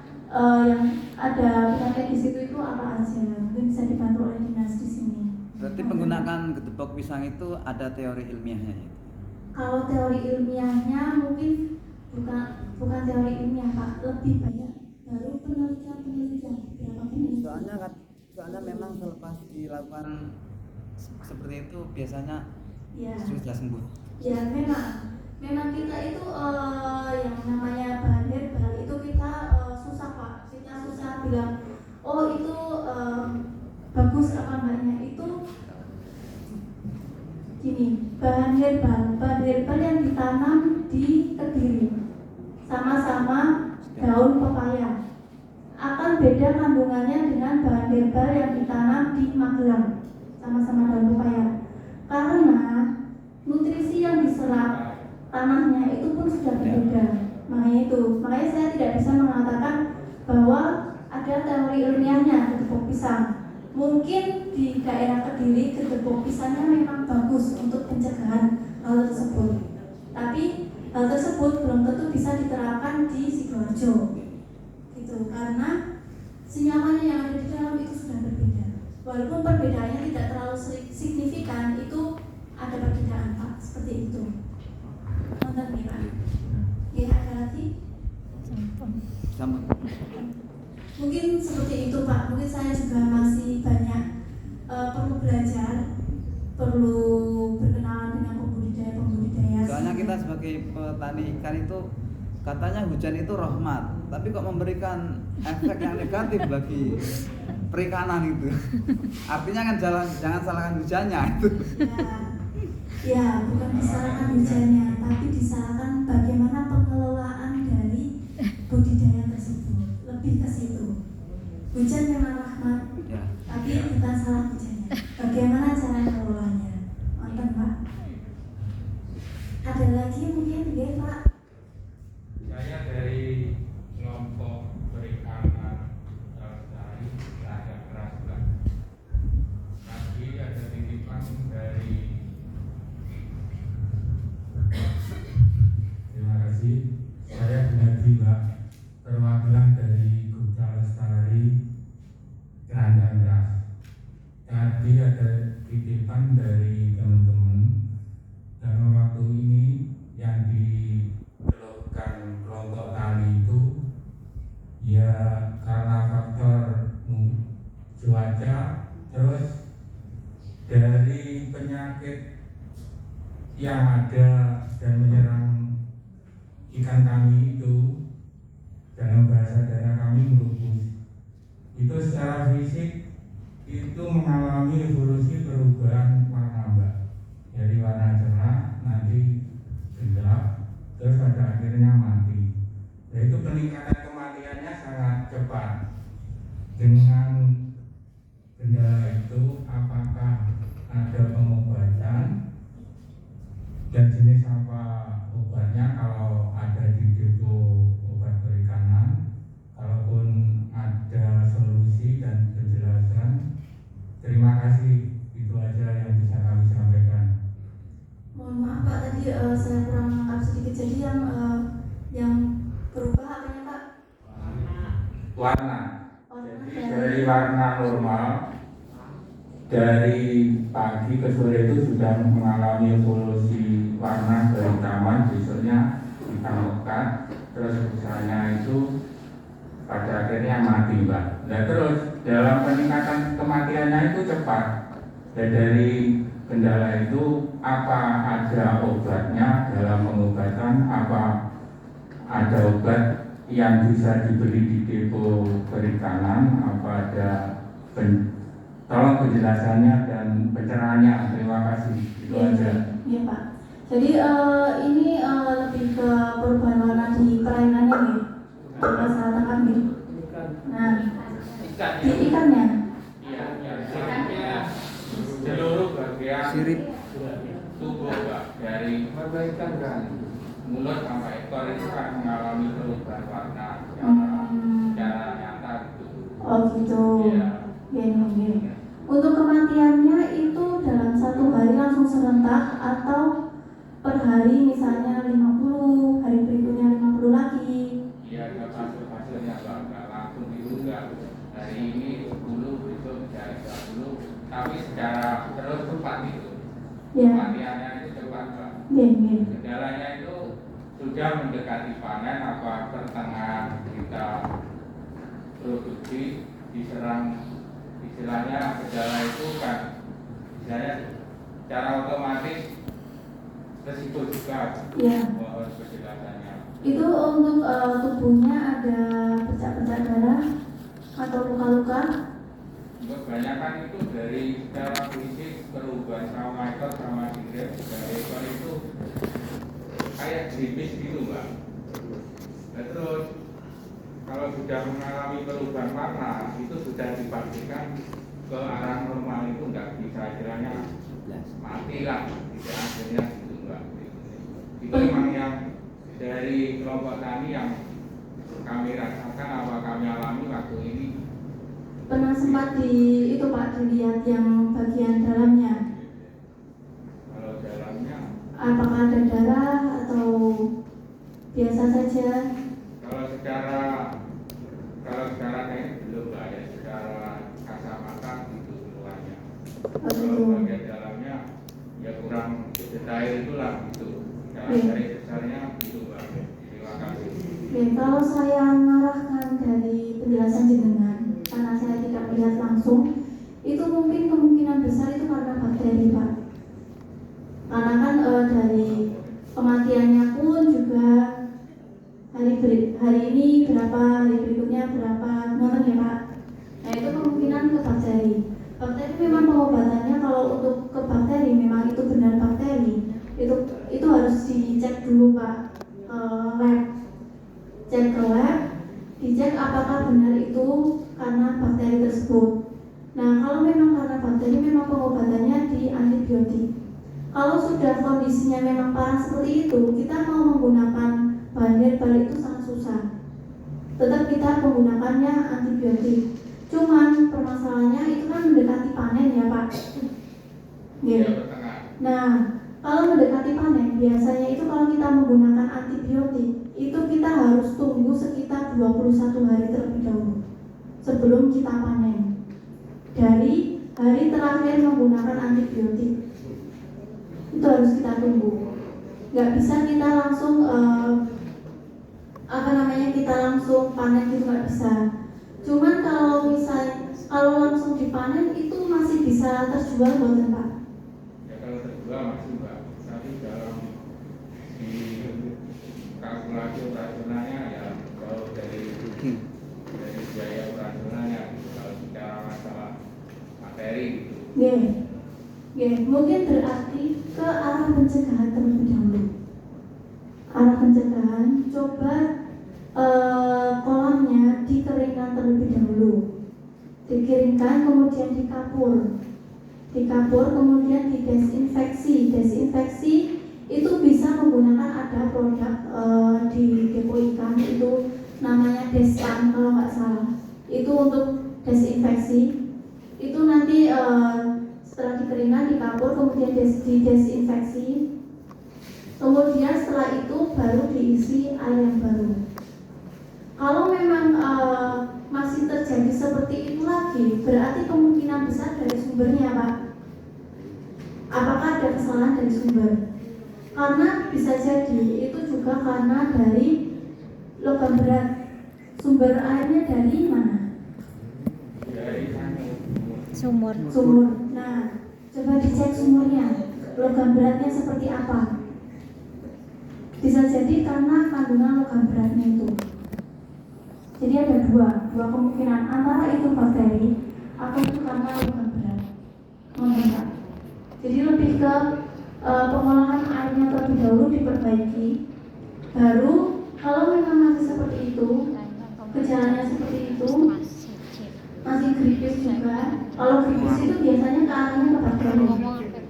yang ada penyakit di situ itu apa aja. Mungkin bisa dibantu oleh dinas di sini. Berarti menggunakan gedebok pisang itu ada teori ilmiahnya ya? Kalau teori ilmiahnya mungkin bukan teori ilmiah, Pak, lebih banyak baru penelitian berapa penelitian. Soalnya memang selepas dilakukan seperti itu biasanya Ya. sudah sembuh. Ya memang kita itu yang namanya bahan herbal itu kita susah, Pak. Kita susah bilang oh itu bagus apa enggaknya. Itu gini, bahan herbal yang ditanam di Kediri sama-sama daun pepaya akan beda kandungannya dengan bahan herbal yang ditanam di Magelang sama-sama daun pepaya, karena nutrisi yang diserap tanahnya itu pun sudah berbeda. Makanya saya tidak bisa mengatakan bahwa ada teori ilmiahnya gedebok pisang. Mungkin di daerah Kediri gedebok pisangnya memang bagus untuk pencegahan hal tersebut, tapi hal tersebut belum tentu bisa diterapkan di Sidoarjo gitu, karena senyamannya yang ada di dalam itu sudah berbeda. Walaupun perbedaannya tidak terlalu signifikan, itu ada perbedaan, Pak, seperti itu. Nonton nih, Pak. Ya, ada lagi? Sama. Mungkin seperti itu, Pak. Mungkin saya juga masih banyak perlu belajar, perlu berkenalan dengan pembudidaya. Soalnya kita sebagai petani ikan itu katanya hujan itu rahmat, tapi kok memberikan efek yang negatif bagi perikanan itu. Artinya kan jangan salahkan hujannya itu. Ya, bukan disalahkan hujannya, tapi disalahkan bagaimana pengelolaan dari budidaya tersebut. Lebih ke situ. Hujan memang rahmat, Ya. tapi bukan salah hujannya. Bagaimana cara mengelolanya? Nonton, Pak. Ada lagi mungkin, ya, Pak? Saya dari kelompok perikanan Lestari Raja Kerasban. Tadi ada titipan dari Terima kasih. Saya Gunadi, Mbak, perwakilan dari Gupta Lestari Kerandang Ras. Tadi ada titipan dari teman-teman dalam waktu ini yang dikeluhkan kelompok tani itu ya karena faktor cuaca, terus dari penyakit yang ada dan menyerang ikan kami itu, dalam bahasa daerah kami melupus. Itu secara fisik itu mengalami evolusi perubahan warna, Mbak, dari warna cerah nanti gelap, terus pada akhirnya mati. Yaitu peningkatan kematiannya sangat cepat. Dengan kendala itu, apakah ada pengobatan dan jenis apa obatnya? Kalau ada di depo obat perikanan, kalaupun ada solusi dan penjelasan, terima kasih. Itu aja yang bisa kami sampaikan. Mohon maaf, Pak, tadi saya kurang menangkap sedikit. Jadi yang berubah apanya, Pak? warna. Warna Jadi dari warna normal dari pagi ke sore itu sudah mengalami evolusi warna kehitaman, besoknya hitam pekat, terus misalnya itu pada akhirnya mati, Mbak. Nah terus dalam peningkatan kematiannya itu cepat. Dan dari kendala itu apa ada obatnya dalam pengobatan, apa ada obat yang bisa dibeli di depo perikanan, apa ada tolong penjelasannya dan pencerahannya. Terima kasih. Itu aja. Iya, Pak. Jadi ini lebih ke perubahan warna di perainannya nih. Coba saya tangkap nih. Nah, di ikannya. Iya, siripnya seluruh bagian Sirip. tubuh, Pak, dari perbaikan kan mulut sampai ekor itu kan mengalami perubahan warna secara nyata gitu. Oh gitu. Iya. Gini. Untuk kematiannya itu dalam satu hari langsung serentak atau per hari misalnya 50, hari berikutnya 50 lagi. Iya, ada fase-fasenya, Pak. Nggak langsung itu enggak. Hari ini 10, besok dari 30, tapi secara terus cepat itu. Ya. Kematiannya itu cepat, Pak. Gini. Gejalanya itu sudah mendekati panen, apa pertengahan kita produksi diserang, istilahnya gejala itu kan istilahnya secara otomatis resiko juga. Ya. Mohon penjelasannya. Itu untuk tubuhnya ada bercak-bercak darah atau luka-luka? Kebanyakan itu dari secara fisik perubahan sama ekor sama sirip. Dari ekor itu kayak gerimis gitu, Mbak. Nah, terus kalau sudah mengalami perubahan warna itu sudah dipastikan ke arah normal, itu nggak bisa istilahnya mati lah, tidak akhirnya gitu, Mbak. Itu memang yang dari kelompok tani yang kami rasakan, apa kami alami waktu ini. Pernah sempat itu Pak dilihat yang bagian dalamnya? Kalau dalamnya, Apakah ada darah atau biasa saja? kalau secara teknis belum, Mbak, ya, secara kasat mata itu keluarnya. Kalau bagian dalamnya ya kurang detail itulah gitu. Dari besarnya itu, Mbak. Terima kasih. Oke, kalau saya mengarahkan dari penjelasan jenengan, karena saya tidak melihat langsung, itu mungkin kemungkinan besar itu karena bakteri, Pak. Karena kan dari kematiannya pun juga ngoten ya Pak. Nah itu kemungkinan ke bakteri. Bakteri memang pengobatannya kalau untuk ke bakteri memang itu benar bakteri, itu harus dicek dulu Pak, lab, cek ke lab, dicek apakah benar itu karena bakteri tersebut. Nah kalau memang karena bakteri memang pengobatannya di antibiotik. Kalau sudah kondisinya memang parah seperti itu, kita mau menggunakan bahan herbal itu sangat susah. Tetap kita menggunakannya antibiotik. Cuman permasalahannya itu kan mendekati panen ya Pak. Gitu. Nah, kalau mendekati panen biasanya itu kalau kita menggunakan antibiotik itu kita harus tunggu sekitar 21 hari terlebih dahulu sebelum kita panen. Dari hari terakhir menggunakan antibiotik itu harus kita tunggu. Nggak bisa kita langsung kita langsung panen gitu, nggak bisa. Cuman kalau misalnya langsung dipanen itu masih bisa terjual buatan Pak. Ya kalau terjual masih Mbak, tapi dalam di kalkulasi operasionalnya ya kalau dari biaya operasionalnya kalau bicara masalah materi gitu. Mungkin berarti ke arah pencegahan terlebih dahulu. Arah pencegahan, coba kolamnya dikeringkan terlebih dahulu, dikeringkan kemudian dikapur, kemudian didesinfeksi. Desinfeksi itu bisa menggunakan ada produk di depo ikan itu namanya Despan kalau nggak salah. Itu untuk desinfeksi. Itu nanti setelah dikeringkan dikapur kemudian didesinfeksi. Kemudian setelah itu baru diisi air yang baru. Kalau memang masih terjadi seperti itu lagi, berarti kemungkinan besar dari sumbernya Pak. Apakah ada kesalahan dari sumber? Karena bisa jadi itu juga karena dari logam berat. Sumber airnya dari mana? Sumur. Nah, coba dicek sumurnya. Logam beratnya seperti apa? Bisa jadi karena kandungan logam beratnya itu. Jadi ada dua kemungkinan, antara itu bakteri atau itu karena logam berat. Mengenai. Jadi lebih ke pengolahan airnya terlebih dahulu diperbaiki. Baru kalau memang masih seperti itu, gejalanya seperti itu, masih gripis juga. Kalau gripis itu biasanya ke arahnya ke bakteri.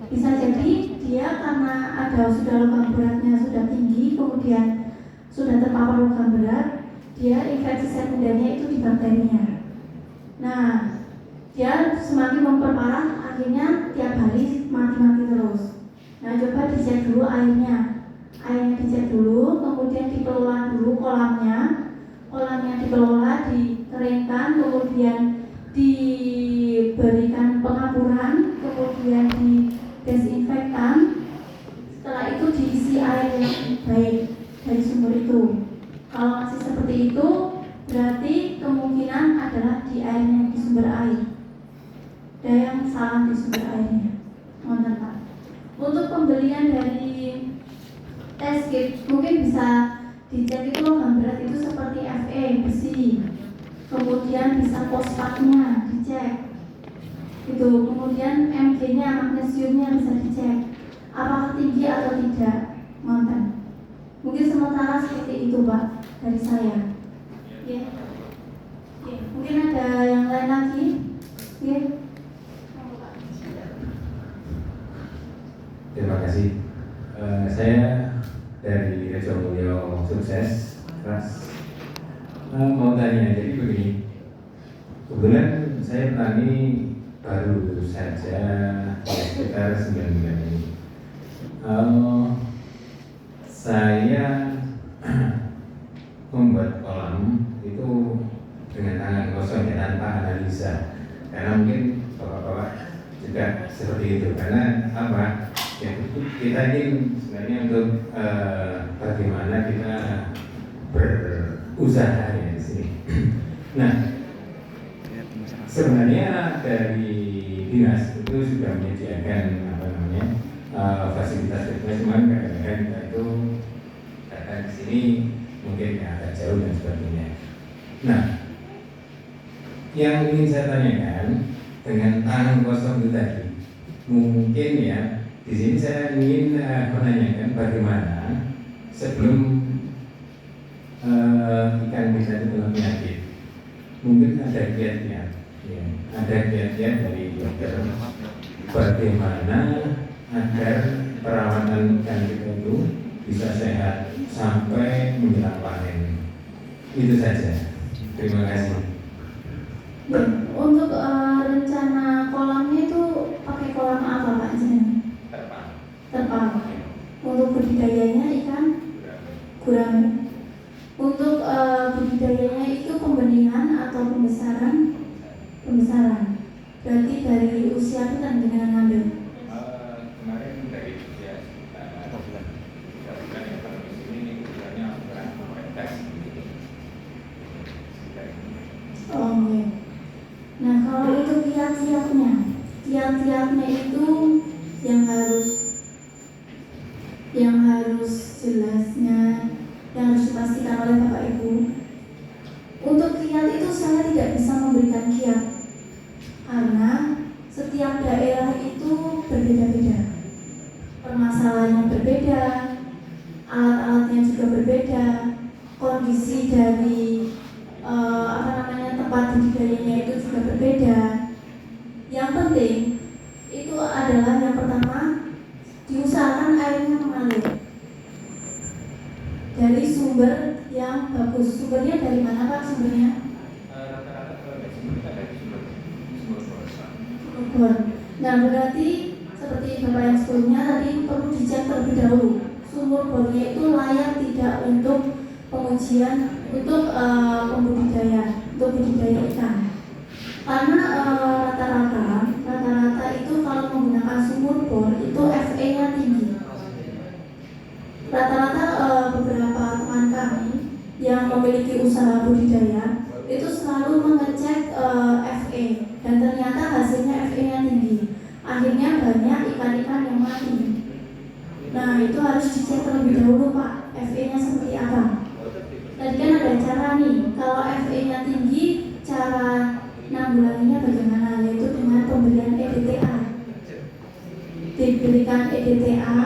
Bisa jadi dia karena ada sudah logam beratnya sudah tinggi, kemudian sudah terpapar logam berat, dia infeksi sekundernya itu di bakterinya. Nah, dia semakin memperparah, akhirnya tiap hari mati-mati terus. Nah, coba dicek dulu airnya dicek dulu, kemudian dikelola dulu kolamnya dikelola, dikeringkan, kemudian diberikan pengapuran, kemudian didesinfektan. Setelah itu diisi air yang baik dari sumber itu. Kalau masih seperti itu, berarti kemungkinan adalah di airnya, di sumber air. Ada yang salah di sumber airnya. Mohon Pak. Untuk pembelian dari test kit mungkin bisa dicek itu logam berat itu seperti Fe, besi. Kemudian bisa fosfatnya dicek. Itu kemudian Mg-nya, magnesiumnya bisa dicek. Apakah tinggi atau tidak? Mohon. Mungkin sementara seperti itu Pak dari saya. Ya. Mungkin ada yang lain lagi? Ya. Terima kasih. Saya dari Rejo Mulyo Sukses Keras. Mau tanya, jadi begini. Kebetulan saya petani baru saja sekitar 9 bulan ini. Saya membuat kolam itu dengan tangan kosong ya, tanpa analisa. Karena mungkin bapak-bapak juga seperti itu. Karena apa? Ya, kita ini sebenarnya untuk bagaimana kita berusaha ya di sini. Nah, sebenarnya dari dinas itu sudah menyediakan fasilitas fitness, cuman kadang-kadang kita itu datang ke sini mungkin agak jauh dan sebagainya. Nah, yang ingin saya tanyakan dengan tangan kosong itu tadi, mungkin ya di sini saya ingin menanyakan bagaimana sebelum ikan kita itu kena penyakit, mungkin ada kiat-kiat, ya, ada kiat-kiat dari dokter bagaimana agar perawatan ikan kita itu bisa sehat sampai menjelang panen. Itu saja. Terima kasih. Untuk rencana kolamnya itu pakai kolam apa Pak jenengan? Terpal. Untuk budidayanya ikan gurame. Untuk budidayanya itu pembeningan atau pembesaran? Pembesaran. Berarti dari usia itu kan dengan ngambil. Kemarin dari usia kita bulan yang pada ini bulannya berapa tes? Oh iya. Nah kalau untuk kiat-kiatnya itu yang harus jelasnya, yang harus dipastikan oleh Bapak Ibu. Untuk kiat itu saya tidak bisa memberikan kiat karena setiap daerah itu berbeda-beda, permasalahannya berbeda, alat-alatnya juga berbeda, kondisi dari tempat budidayanya itu juga berbeda. Yang penting itu adalah yang pertama diusahakan airnya mengalir dari sumber yang bagus. Sumbernya dari mana Pak? Sumbernya? Rata-rata sumber dari sumber Bogor. Nah berarti seperti Bapak yang sebelumnya tadi perlu dicek terlebih dahulu sumur bornya itu layak tidak untuk pengujian untuk untuk budidaya ikan. Karena rata-rata itu kalau menggunakan sumur bor itu FE-nya tinggi. Rata-rata beberapa teman kami yang memiliki usaha budidaya itu selalu mengecek FE dan ternyata hasilnya FE-nya tinggi. Akhirnya banyak ikan-ikan yang mati. Nah itu harus dicek terlebih dahulu Pak, FE-nya seperti apa. Tadi kan ada cara nih, kalau FE-nya tinggi, cara nanggulanginya bagaimana? Yaitu dengan pemberian EDTA. Diberikan EDTA,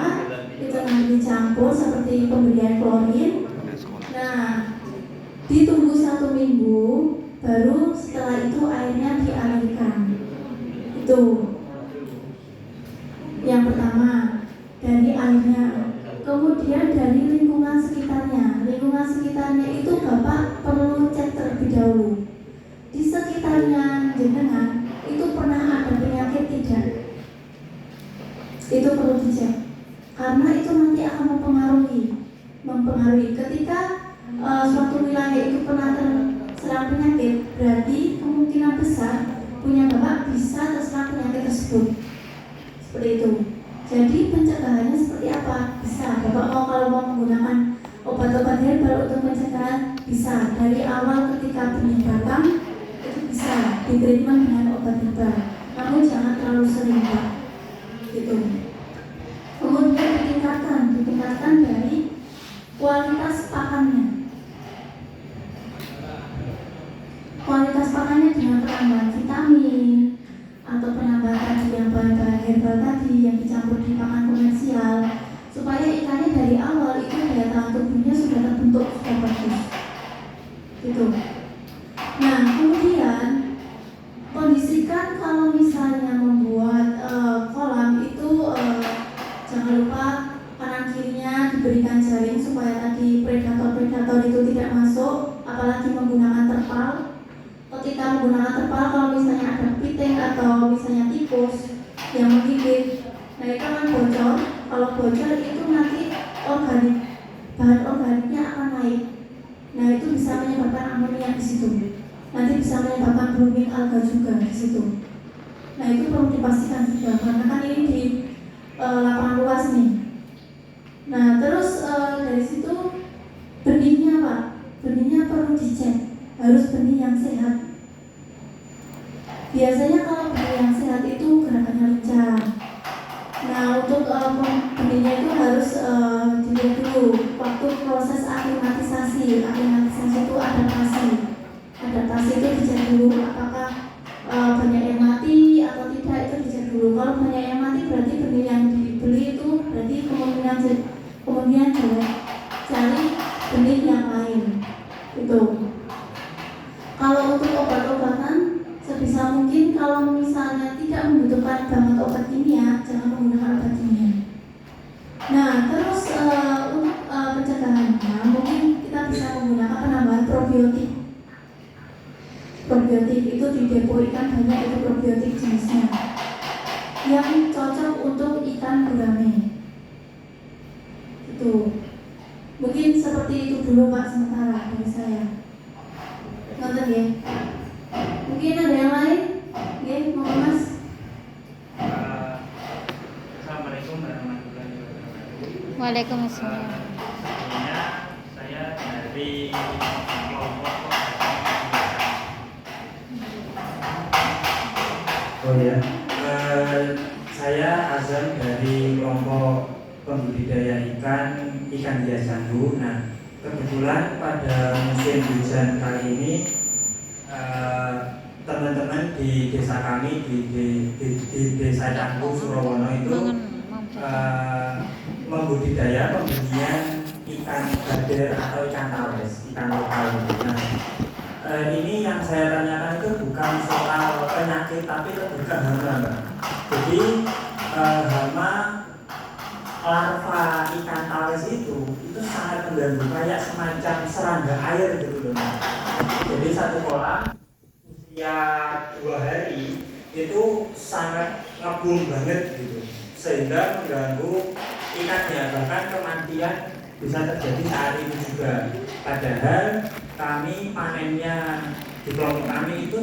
itu nanti dicampur seperti pemberian klorin. Nah, ditunggu 1 minggu, baru setelah itu airnya dialirkan. Itu yang pertama, dari airnya. Kemudian dari lingkungan sekitarnya. Lingkungan sekitarnya itu Bapak perlu cek terlebih dahulu. Di sekitarnya jenengan itu pernah ada penyakit tidak? Itu perlu dicek. Karena itu nanti akan mempengaruhi. Ketika suatu wilayah itu pernah terserang penyakit, berarti kemungkinan besar punya Bapak bisa terserang penyakit tersebut. Seperti itu. Jadi pencegahannya seperti apa? Bisa. Bapak kalau mau menggunakan obat-obat herbal untuk pencegahan bisa. Dari awal ketika benih datang itu bisa ditreatment dengan obat herbal. Namun jangan terlalu sering Pak. Gitu. Kemudian ditingkatkan dari kualitas pakannya. Kualitas pakannya dengan penambahan vitamin atau penambahan yang bahan-bahan herbal tadi yang dicampur di pakan komersial supaya ikannya dari awal itu daya tahan tubuhnya sudah terbentuk, sudah bagus gitu. Nah kemudian kondisikan kalau misalnya membuat kolam itu jangan lupa kanan kirinya diberikan jaring supaya tadi predator-predator itu tidak masuk, apalagi menggunakan terpal. Ketika menggunakan terpal, kalau misalnya ada piting atau misalnya tikus yang menggigit, nah itu akan bocor. Kalau bocor itu nanti bahan organiknya akan naik. Nah itu bisa menyebabkan amonia di situ. Nanti bisa menyebabkan blooming alga juga di situ. Nah itu perlu dipastikan juga karena kan ini di lapangan luas nih. Nah terus dari situ benihnya Pak, benihnya perlu dicek, harus benih yang sehat. Biasanya kalau benih yang sehat itu gerakannya lincah. Nah untuk benihnya itu harus dilihat dulu waktu proses aklimatisasi. Aklimatisasi itu adaptasi adaptasi itu dicek dulu apakah banyak yang mati atau tidak, itu dicek dulu. Kalau banyak yang mati berarti benih yang dibeli itu berarti kemungkinan cari benih yang lain itu. Kalau untuk obat-obatan sebisa mungkin kalau misalnya tidak membutuhkan banget obat kimia, jangan menggunakan obat kimia. Nah terus untuk pencegahannya mungkin kita bisa menggunakan penambahan probiotik. Probiotik itu di depo ikan banyak itu probiotik jenisnya yang cocok untuk ikan gurame. Itu mungkin seperti itu dulu Pak sementara dari saya. Nonton ya. Mungkin ada yang lain? Ya, mau Mas? Assalamualaikum warahmatullahi wabarakatuh. Waalaikumsalam. Sebelumnya saya dari kelompok saya Azam dari kelompok pembudidaya ikan hias jambu. Nah, kebetulan pada musim hujan kali ini teman-teman di desa kami di desa Canggu Surawono itu membudidaya pembudidayaan ikan bader atau ikan tawes, ikan lokal. Nah, ini yang saya tanyakan itu bukan soal penyakit tapi lebih ke hama, Mbak. Jadi hama larva ikan tawes itu sangat mengganggu, kayak semacam serangga air gitu loh. Jadi satu kolam usia 2 hari itu sangat ngebum banget gitu, sehingga mengganggu ikannya, bahkan kematian bisa terjadi saat ini juga. Padahal kami panennya di kelompok kami itu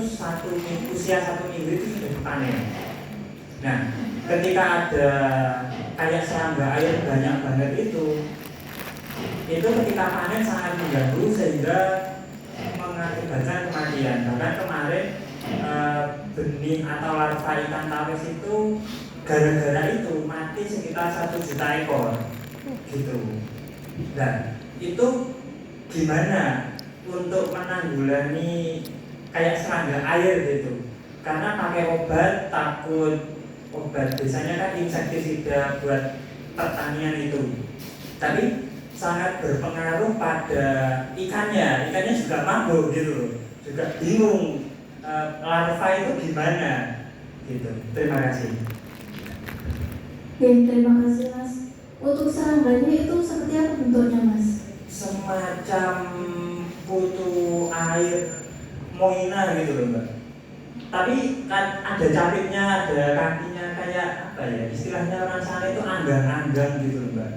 usia 1 minggu itu sudah dipanen. Nah, ketika ada kayak serangga air banyak banget itu ketika panen sangat mengganggu sehingga mengakibatkan kematian. Bahkan kemarin benih atau larva ikan tawes itu gara-gara itu mati sekitar 1 juta ekor gitu. Dan itu gimana untuk menanggulangi kayak serangga air gitu? Karena pakai obat, takut obat biasanya kan insektisida buat pertanian itu, tapi sangat berpengaruh pada ikannya juga mabuk gitu, juga bingung larva itu gimana gitu. Terima kasih. Oke, terima kasih Mas. Untuk serangganya itu seperti apa bentuknya Mas? Semacam putu air moina gitu loh Mbak. Tapi kan ada capitnya, ada kakinya, kayak apa ya, istilahnya orang sana itu anggang-anggang gitu loh Mbak.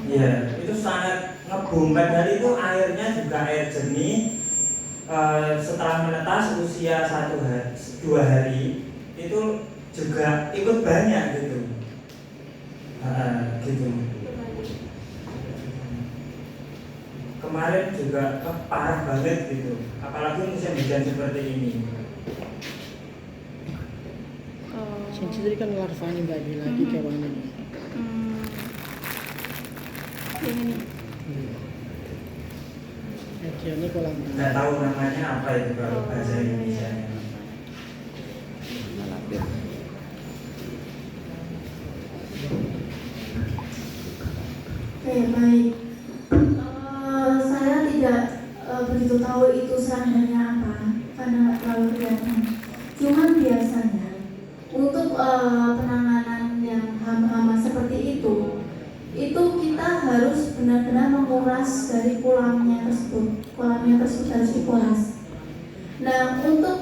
Iya, itu sangat ngebum. Padahal itu airnya juga air jernih. Setelah menetas usia 2 hari itu juga ikut banyak gitu. Gitu. Kemarin juga parah banget gitu, apalagi musim hujan seperti ini. Jadi kan larvanya bagi lagi ke mana? Ini nih. Ini kolam. Nggak tahu namanya apa itu kalau bahasa Indonesia. Oke, baik. Saya tidak begitu tahu itu serangannya apa karena nggak terlalu kelihatan. Cuman biasanya untuk penanganan yang hama-hama seperti itu kita harus benar-benar menguras dari kolamnya tersebut. Kolamnya tersebut harus dikuras. Nah, untuk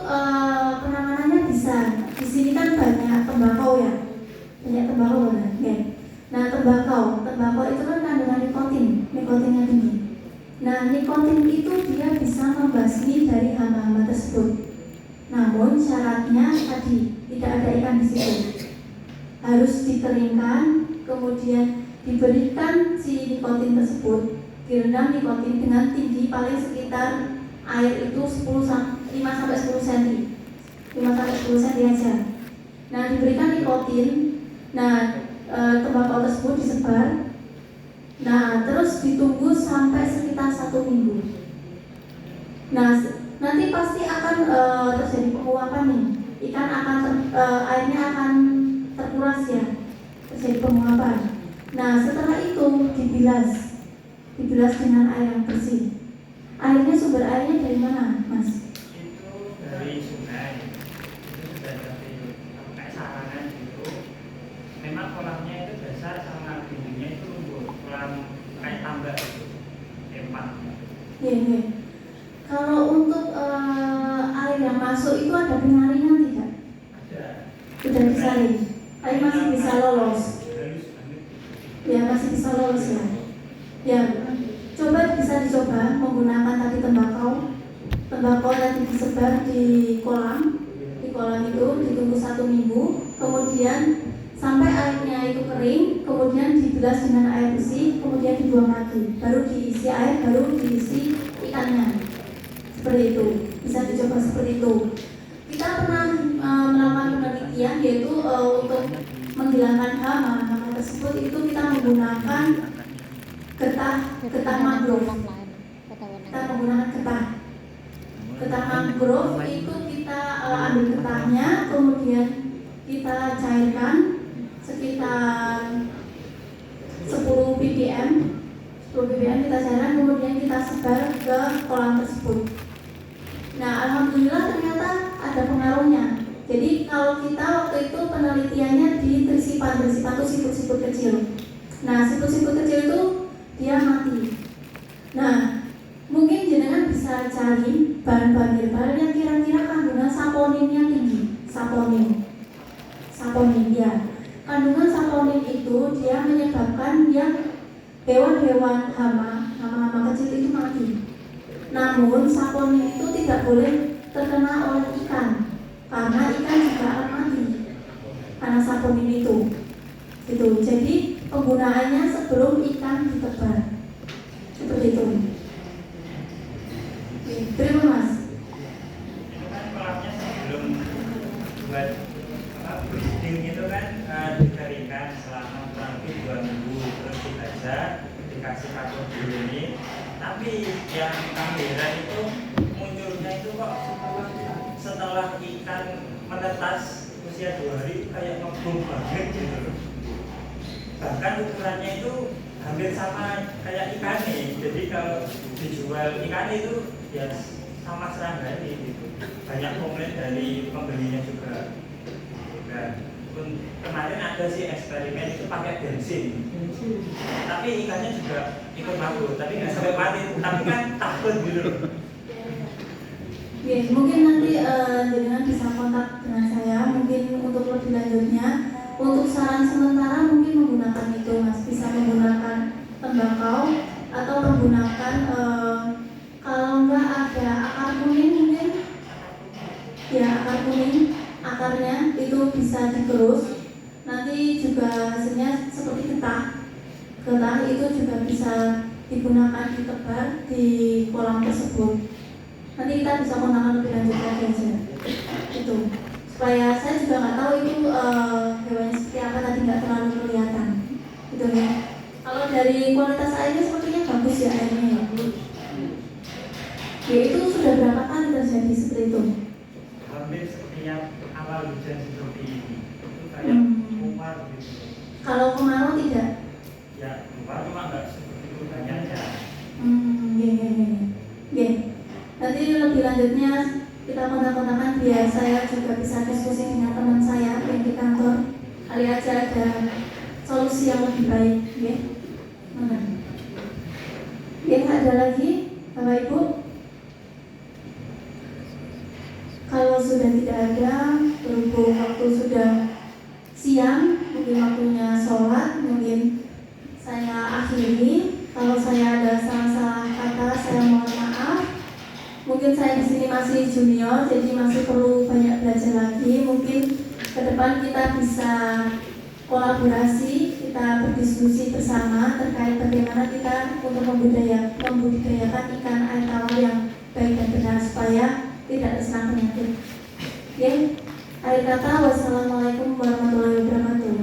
penanganannya bisa. Di sini kan banyak tembakau ya, banyak tembakau kan? Ya. Nah, tembakau itu kan kandungan nikotinnya tinggi. Nah, nikotin itu dia bisa membasmi dari hama-hama tersebut. Namun syaratnya tadi tidak ada ikan di situ. Harus dikeringkan, kemudian diberikan si nikotin tersebut, direndam nikotin dengan tinggi paling sekitar air itu 5-10 cm. 5-10 cm aja. Nah, diberikan nikotin. Nah, tembakau tersebut disebar. Nah, terus ditunggu sampai sekitar 1 minggu. Nah, kan terjadi penguapan nih, ikan akan airnya akan terkuras ya, terjadi penguapan. Nah setelah itu dibilas dengan air yang bersih. Airnya, sumber airnya dari mana, Mas? Itu dari sungai, itu sudah dari kayak sarangan gitu. Memang kolamnya itu dasar sama bumbunya itu lumbuh, kolam kayak tambak itu, tempat. Iya. Kalau untuk air yang masuk itu ada penyaringan tidak? Ada. Sudah disaring. Air masih bisa lolos. Ya masih bisa lolos ya. Ya, bisa dicoba menggunakan tadi tembakau nanti disebar di kolam itu ditunggu 1 minggu, kemudian sampai airnya itu kering, kemudian dibilas dengan air bersih, kemudian dibuang lagi, baru diisi air, baru diisi ikannya. Seperti itu, bisa dicoba seperti itu. Kita pernah melakukan penelitian yaitu untuk menghilangkan hama tersebut itu kita menggunakan getah mangrove. Kita menggunakan getah mangrove itu kita ambil getahnya, kemudian kita cairkan sekitar 10 ppm kita cairkan, kemudian kita sebar ke kolam tersebut. Nah alhamdulillah ternyata ada pengaruhnya. Jadi kalau kita waktu itu penelitiannya di tersipan itu siput-siput kecil. Nah siput-siput kecil itu dia mati. Nah mungkin jenengan bisa cari bahan-bahan herbal yang kira-kira kandungan saponinnya tinggi. Saponin ya. Kandungan saponin itu dia menyebabkan yang hewan-hewan hama kecil itu mati. Namun saponin itu tidak boleh terkena oleh ikan, karena ikan juga akan mati karena saponin itu. Jadi penggunaannya sebelum ikan ditebar. Seperti itu. Terima Mas. Itu kan kolamnya sebelum buat breeding itu kan dikeringkan selama kurang lebih 2 minggu, terus dibajak, dikasih kapur dulu ini. Tapi yang kami heran itu munculnya itu kok setelah ikan menetas usia 2 hari kayak ngebum banget gitu. Bahkan ukurannya itu hampir sama kayak ikan nih. Jadi kalau dijual ikan itu ya sama serangga gitu. Banyak komplain dari pembelinya juga. Nah, kemarin ada sih eksperimen itu pakai bensin. Tapi ikannya juga ikut mabuk, tapi nggak sampai mati. Tapi kan takut gitu. Ya, mungkin nanti jenengan bisa kontak dengan saya. Mungkin untuk lebih lanjutnya, untuk saran sementara mungkin menggunakan itu Mas, bisa menggunakan tembakau atau menggunakan kalau enggak ada akar kuning mungkin ya akar kuning, akarnya itu bisa digerus, nanti juga hasilnya seperti getah itu juga bisa digunakan ditebar di kolam tersebut. Nanti kita bisa menggunakan lebih lanjut lagi aja itu, supaya saya juga nggak tahu itu hewannya seperti apa, tadi nggak terlalu kelihatan gitu ya. Kalau dari kualitas airnya sepertinya bagus ya airnya ya. Ya itu sudah berapa kali terjadi seperti itu? Hampir setiap awal hujan seperti ini itu kayak umar gitu. Kalau kemarau tidak? Ya umar cuma nggak seperti itu banyaknya. Ya. Nanti lebih lanjutnya kita kontak-kontakan biar saya juga bisa diskusi dengan teman saya yang di kantor. Kali aja ada solusi yang lebih baik, ya. Ya, ada lagi, Bapak Ibu? Kalau sudah tidak ada, berhubung waktu sudah siang, mungkin waktunya sholat, mungkin saya akhiri. Kalau saya ada salah-salah kata, saya mohon maaf. Mungkin saya di sini masih junior, jadi masih perlu banyak belajar lagi. Mungkin ke depan kita bisa kolaborasi, kita berdiskusi bersama terkait bagaimana kita untuk membudidayakan ikan air tawar yang baik dan benar supaya tidak terserang penyakit. Oke, akhir kata wassalamualaikum warahmatullahi wabarakatuh.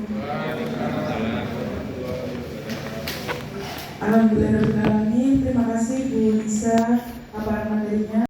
Alhamdulillah, terima kasih Bu Lisa, aparat materinya.